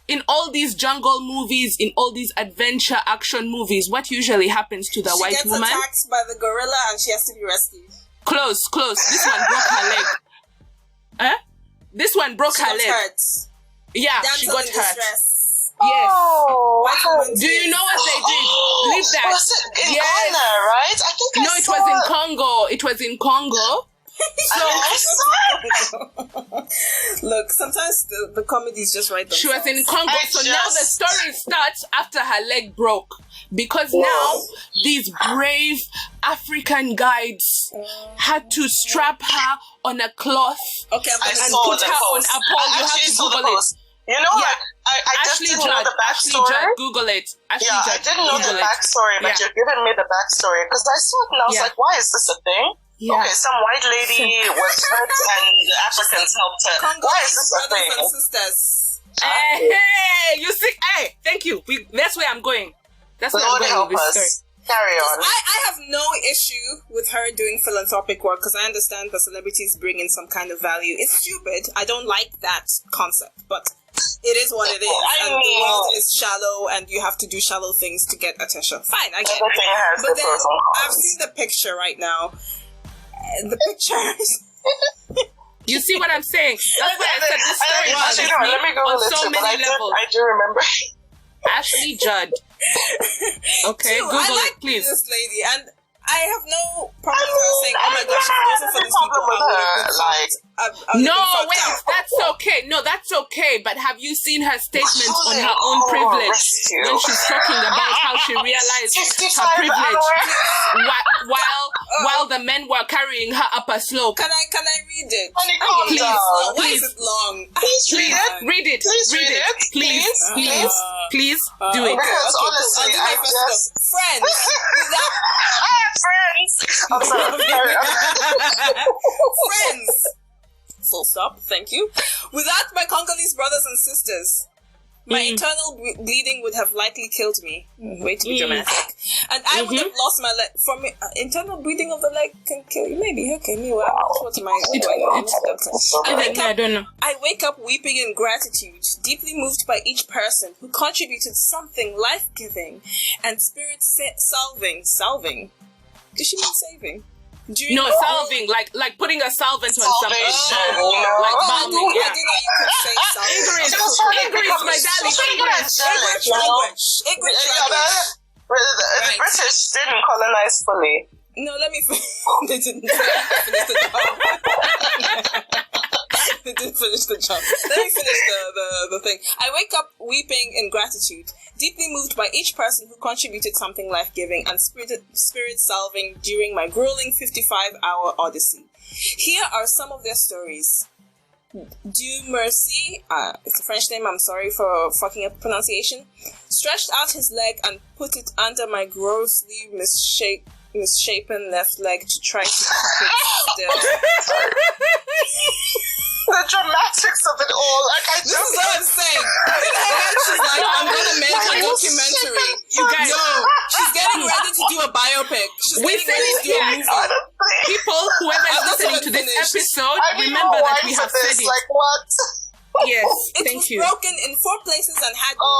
In all these jungle movies, in all these adventure action movies, what usually happens to the white woman? She gets attacked by the gorilla and she has to be rescued. Close. This one broke her leg. This one broke her leg. Hurt. Yeah, she got hurt. Distress. Yes. Oh, do you know what they did? Leave that. Was it in Ghana, right? I think No, it was in Congo. It was in Congo. So look, sometimes the comedies just write themselves. She was in Congo, now the story starts after her leg broke. Because now these brave African guides had to strap her on a cloth and put her on a pole. You have to Google it. You know what? I just didn't know the backstory. Ashley Judd, Google it. I didn't know the backstory, but you're giving me the backstory. Because I saw it and I was like, why is this a thing? Yeah. Okay, some white lady was hurt and the Africans helped her. Why is this a thing? And sisters. Hey, you see? Hey, thank you. That's where I'm going. That's where I'm going with this story. Carry on. I have no issue with her doing philanthropic work because I understand that celebrities bring in some kind of value. It's stupid. I don't like that concept, but it is what it is. And the world is shallow and you have to do shallow things to get attention. Fine, I get it. But then I've seen the picture right now. The pictures. You see what I'm saying? That's why I said this story let me go on so many levels. I do remember. Ashley Judd. Okay, Google it, please. This lady, and I have no problem with her saying, "Oh my gosh, if it wasn't for these people, that's okay. No, that's okay. But have you seen her statements on her own privilege when she's talking about how she realized her privilege while the men were carrying her up a slope? Can I read it? Please. Why is it long? Please read it. Please do it. Because honestly, I just friends. I'm sorry. Friends. Full stop. Thank you. Without my Congolese brothers and sisters, my internal bleeding would have likely killed me. Way to be dramatic. And I would have lost my leg. From internal bleeding of the leg can kill you. Maybe. Okay, meanwhile, what's my... I don't know. I wake up weeping in gratitude, deeply moved by each person who contributed something life-giving and spirit-salving. Salving? Does she mean saving? Salving, like putting a solvent on something. I didn't know you could say salving. English, my darling. English. The British didn't colonize fully. No, let me they didn't finish the job. They didn't finish the job. Let me finish the thing. I wake up weeping in gratitude, deeply moved by each person who contributed something life-giving and spirit-salving during my grueling 55-hour odyssey. Here are some of their stories. Dieu Merci, it's a French name, I'm sorry for fucking up pronunciation, stretched out his leg and put it under my grossly misshapen left leg to try to keep it still. The dramatics of it all. This is what I'm saying. She's like, I'm gonna make a documentary. You guys, no, she's getting ready to do a biopic. She's getting ready to do a movie. People, whoever is listening to this episode, remember that we have said it. Like what? Yes, it was broken in 4 places and had no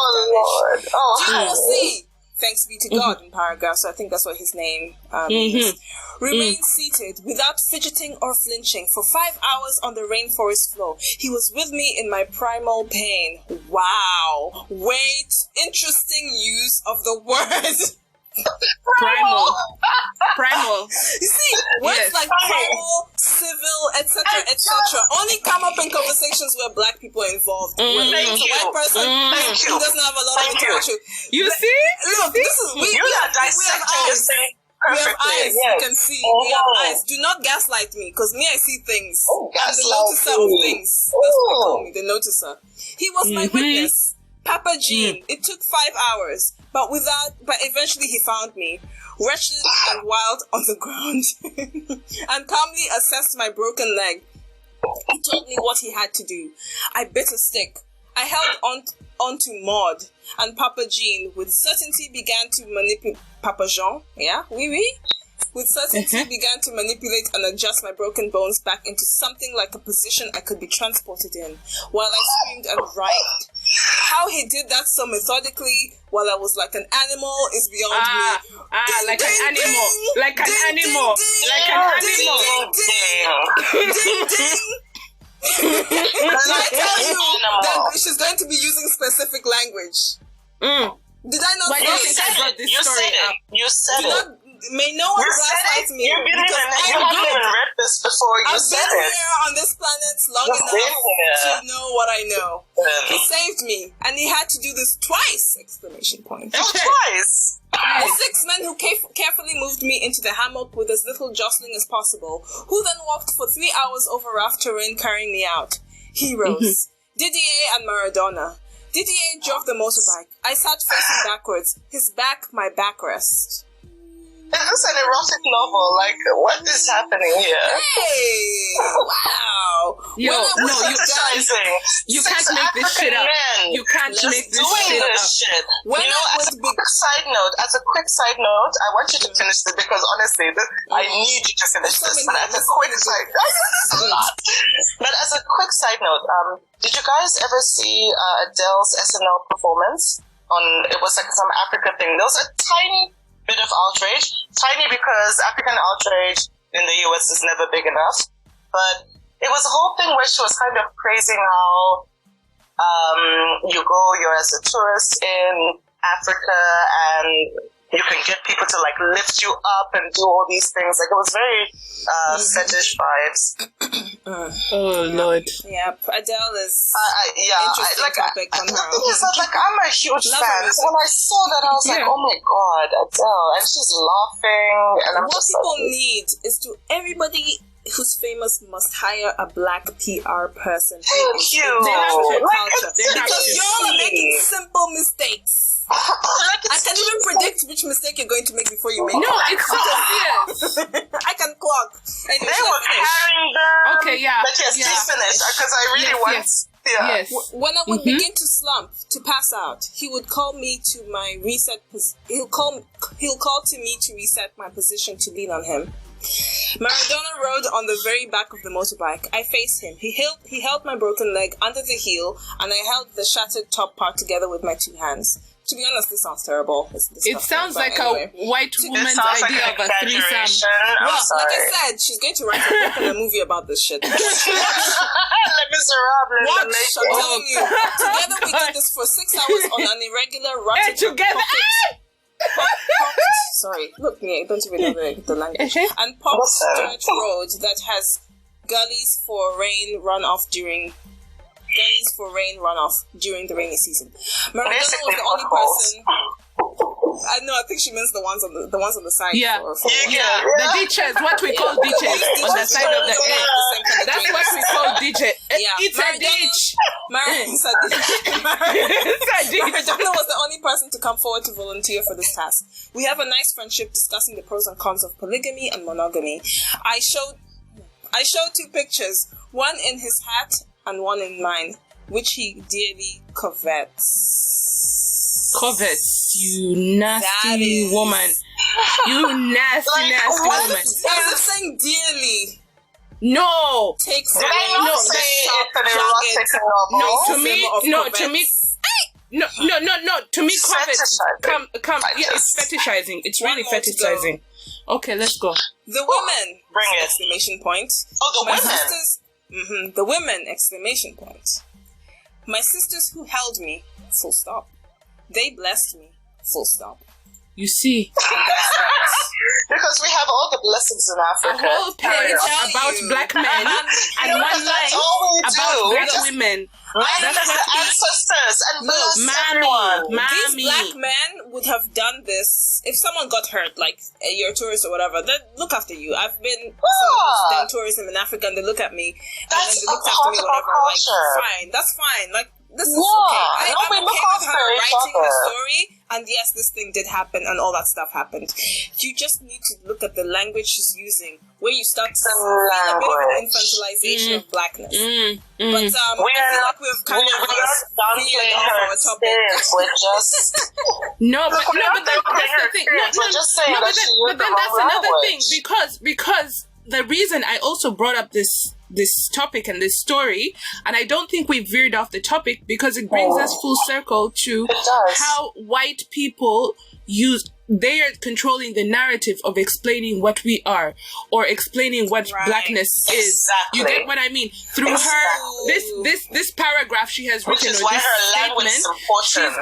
damage. Lord. See. Thanks be to God in paragraph, so I think that's what his name means. Remained seated without fidgeting or flinching for 5 hours on the rainforest floor. He was with me in my primal pain. Wow. Wait. Interesting use of the word. Primal. You see, words like primal, civil, etc., only come up in conversations where black people are involved. When it's a white person who doesn't have a lot of interaction. You see? Look, this is we have eyes. We have eyes. You can see. We have eyes. Do not gaslight me, because me, I see things. I'm the noticer of things. That's what they call me, the noticer. He was my witness. Papa Jean. It took 5 hours, but eventually he found me, wretched and wild on the ground, and calmly assessed my broken leg. He told me what he had to do. I bit a stick. I held onto Maud, and Papa Jean with certainty began to manipulate Papa Jean. Yeah, oui. with certainty began to manipulate and adjust my broken bones back into something like a position I could be transported in, while I screamed and writhed. How he did that so methodically while I was like an animal is beyond me. Ding, like ding, an animal. ding, Like an ding, animal. ding, Like ding, an ding, animal. ding, ding, ding. Did I tell you that she's going to be using specific language? Did I not Why do say you think I brought this story up? You said it. May no one gaslight me. You haven't even read this before. I've been here on this planet long enough to know what I know. He saved me, and he had to do this twice! Exclamation point. Twice! The 6 men who carefully moved me into the hammock with as little jostling as possible, who then walked for 3 hours over rough terrain carrying me out. Heroes. Didier and Maradona. Didier drove the motorbike. I sat facing backwards, his back my backrest. Is this an erotic novel? Like, what is happening here? Hey! Wow! You can't make this shit up. You can't make this shit up. As a quick side note, I want you to finish this because honestly, I need you to finish this. But as a quick side note, did you guys ever see Adele's SNL performance? It was like some Africa thing. There was a tiny bit of outrage. Tiny because African outrage in the US is never big enough. But it was a whole thing where she was kind of praising how you're as a tourist in Africa and you can get people to like lift you up and do all these things. Like it was very fetish vibes. Oh Lord. Yeah, Adele is interesting topic on her own. I'm a huge fan. So when I saw that, I was like, oh my god, Adele, and she's laughing, and I'm what people need is to everybody who's famous must hire a black PR person. Thank you. Because you're making simple mistakes. I can even predict which mistake you're going to make before you make it. No, it's so obvious. I can clock. They were carrying them. Okay, yeah. But yes, please finish because I really want. Yeah. Yes. When I would begin to slump, to pass out, he would call me to my reset. He'll call to me to reset my position to lean on him. Maradona rode on the very back of the motorbike. I faced him. He held my broken leg under the heel, and I held the shattered top part together with my 2 hands. To be honest, this sounds terrible. It sounds like a white woman's idea of a threesome. Well, like I said, she's going to write a book and a movie about this shit. Les Miserables. Watch, I'm telling you. Together we did this for 6 hours on an irregular route. Sorry, look, me. I don't even know the language. And popped dirt road that has gullies for rain runoff during the rainy season. Maradona was the only person. I know. I think she means the ones on the side. Yeah, the ditches. What we call ditches on the side of the air. That's what we call ditches. It's a ditch. Maradona was the only person to come forward to volunteer for this task. We have a nice friendship discussing the pros and cons of polygamy and monogamy. I showed 2 pictures, one in his hat and one in mine, which he dearly covets. Covets, you nasty woman. You nasty woman. As if saying dearly. No. Takes Did I not say it's an erotic novel? To me, covets come. Yeah, it's fetishizing. It's really fetishizing. Okay, let's go. The women! Bring it! Exclamation point. Oh, the women! Sisters, the women! Exclamation point. My sisters who held me, full stop. They blessed me, full stop. You see. Because we have all the blessings in Africa. A whole page about black men and one line about black women. That's the ancestors and bless everyone. These black men would have done this if someone got hurt, like you're a tourist or whatever. They look after you. I've been done tourism in Africa and they look at me and then they look after me, whatever. Like, fine, that's fine. Like, this is okay. I'm okay with her writing the story, and yes, this thing did happen, and all that stuff happened. You just need to look at the language she's using, where you start to see a bit of an infantilization of blackness. But I feel like we've kind of downplaying her experience. We're just that's the thing. We're just saying that she used but then the that's wrong another thing language. because the reason I also brought up this topic and this story, and I don't think we veered off the topic because it brings us full circle to how white people they are controlling the narrative of explaining what we are or explaining what blackness is. Exactly. You get what I mean? Through her, this paragraph she has written, Which is or why this her language statement, is important.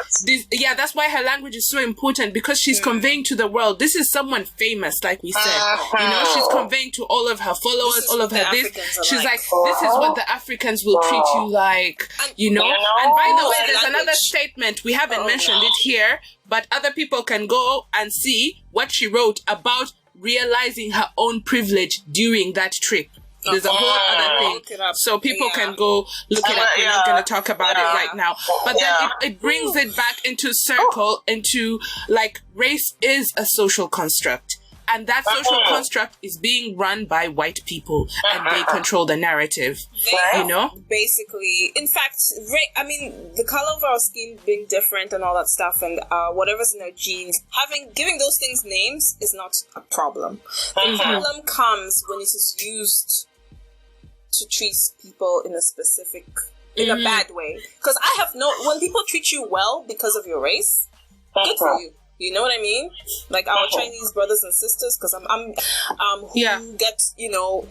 that's why her language is so important, because she's conveying to the world, this is someone famous, like we said. You know, she's conveying to all of her followers, all of her this. She's like, this is what the Africans will treat you like, you know? And by the way, there's another statement, we haven't mentioned it here, but other people can go and see what she wrote about realizing her own privilege during that trip. There's a whole other thing. So people can go look it up. We're not going to talk about it right now. But then it brings it back into circle, into like race is a social construct. And that social construct is being run by white people, and they control the narrative. You know? Basically, in fact, I mean, the color of our skin being different and all that stuff, and whatever's in our genes, giving those things names is not a problem. The problem comes when it is used to treat people in a specific, in a bad way. Because when people treat you well because of your race, good for you. You know what I mean? Like our Chinese brothers and sisters, because who get,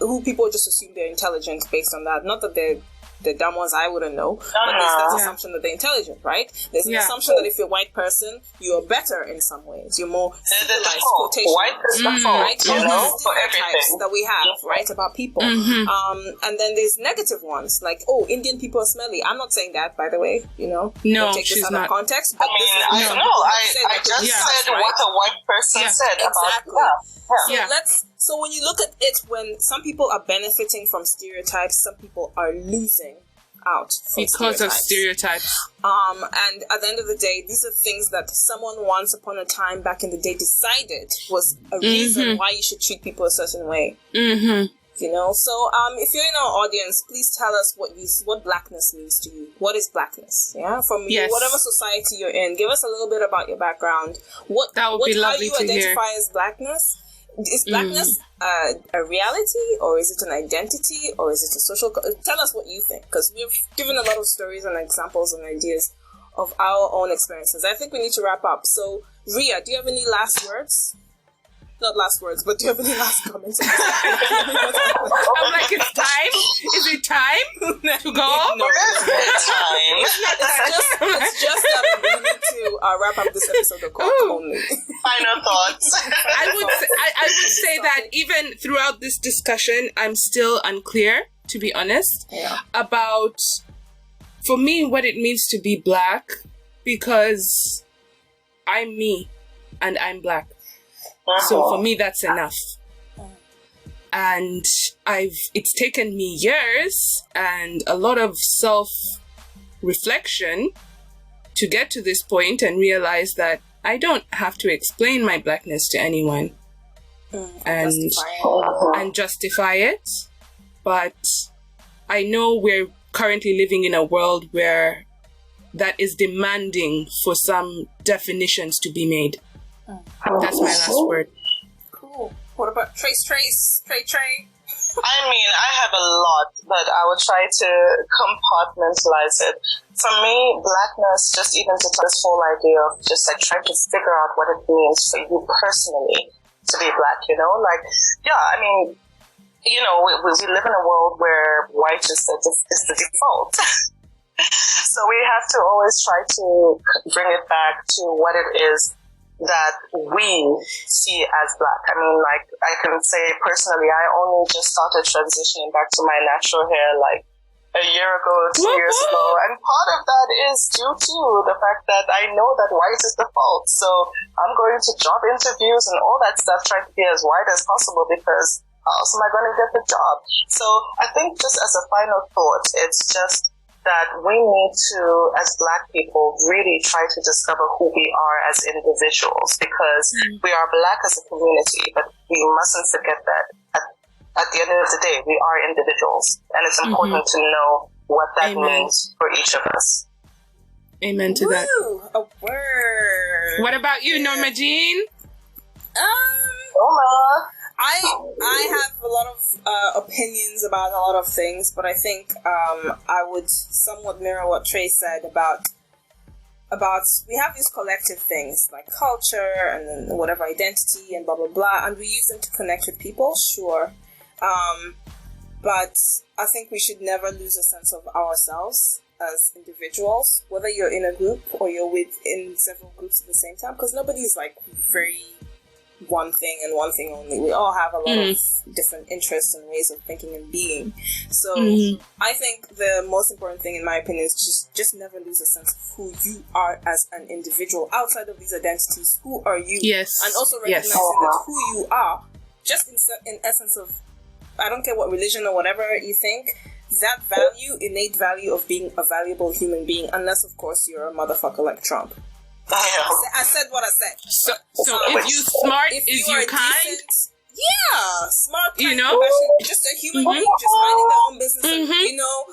who people just assume they're intelligent based on that. Not that they're the dumb ones I wouldn't know, but there's that assumption that they're intelligent, right? There's an assumption that if you're a white person, you're better in some ways. You're more civilized, quotation, white is the fault, right? you know, for everything that we have, right, about people. And then there's negative ones, like, Indian people are smelly. I'm not saying that, by the way, No, don't take this out of context. But I just said what a white person said about So when you look at it, when some people are benefiting from stereotypes, some people are losing out because of stereotypes. And at the end of the day, these are things that someone once upon a time back in the day decided was a reason why you should treat people a certain way. You know, so if you're in our audience, please tell us what blackness means to you. What is blackness? Yeah, from whatever society you're in, give us a little bit about your background. That would be lovely to hear. How you identify as blackness? Is blackness a reality, or is it an identity, or is it a social? Tell us what you think, because we've given a lot of stories and examples and ideas of our own experiences. I think we need to wrap up. So, Ria, do you have any last words? Not last words, but do you have any last comments? I'm like, it's time? Is it time to go? No, it's time. It's just that we need to wrap up this episode of Coke only. Final thoughts. I would say that even throughout this discussion, I'm still unclear, to be honest, about, for me, what it means to be black, because I'm me and I'm black. So for me, that's enough. And it's taken me years and a lot of self-reflection to get to this point and realize that I don't have to explain my blackness to anyone and justify it. But I know we're currently living in a world where that is demanding for some definitions to be made. That's my last word. Cool. What about Trey? I mean, I have a lot, but I will try to compartmentalize it. For me, blackness, just even to this whole idea of just like trying to figure out what it means for you personally to be black, you know? Like, I mean, you know, we live in a world where white is the default. So we have to always try to bring it back to what it is that we see as black. I mean, like, I can say personally, I only just started transitioning back to my natural hair like a year ago, 2 years ago, and part of that is due to the fact that I know that white is the fault. So I'm going to job interviews and all that stuff trying to be as white as possible, because how else am I going to get the job? So I think just as a final thought, it's just that we need to, as black people, really try to discover who we are as individuals, because we are black as a community, but we mustn't forget that at the end of the day, we are individuals, and it's important to know what that means for each of us. Amen to that. A word. What about you, Norma Jean? I have a lot of opinions about a lot of things, but I think I would somewhat mirror what Trey said about we have these collective things like culture and then whatever identity and blah blah blah, and we use them to connect with people, sure. But I think we should never lose a sense of ourselves as individuals, whether you're in a group or you're within several groups at the same time, because nobody's like very one thing and one thing only. We all have a lot of different interests and ways of thinking and being. So I think the most important thing, in my opinion, is just never lose a sense of who you are as an individual outside of these identities. Who are you? Yes. And also recognizing that who you are, just in essence of, I don't care what religion or whatever you think, that value, innate value of being a valuable human being, unless of course you're a motherfucker like Trump. I said what I said. So if you smart, is you kind? Decent, yeah, smart, kind, you know, just a human being, just minding their own business. And, you know,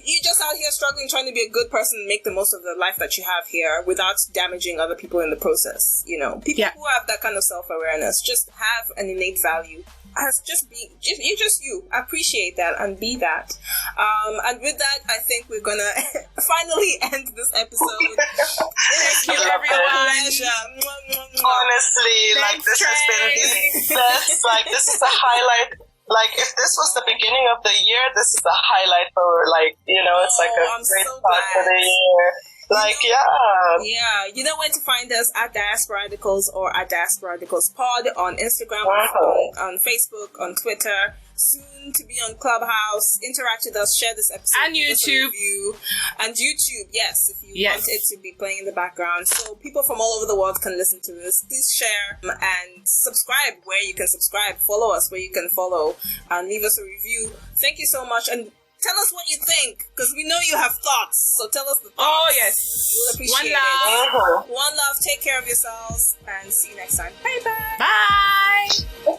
you just out here struggling, trying to be a good person and make the most of the life that you have here without damaging other people in the process. You know, people who have that kind of self-awareness just have an innate value. As you appreciate that and be that, and with that, I think we're gonna finally end this episode. Thank you, everyone. Honestly, like this has been the best. Like this is a highlight. Like if this was the beginning of the year, this is a highlight for it's like a great start for the year. Like, yeah, you know where to find us at Diasporadicals or at Diasporadicals Pod on Instagram, on Facebook, on Twitter, soon to be on Clubhouse. Interact with us, share this episode. And YouTube. And YouTube, yes, if you want it to be playing in the background. So people from all over the world can listen to this. Please share and subscribe where you can subscribe. Follow us where you can follow. And leave us a review. Thank you so much. And tell us what you think, because we know you have thoughts. So tell us the thoughts. Oh, yes. We'll appreciate One love. One love. Take care of yourselves, and see you next time. Bye-bye. Bye.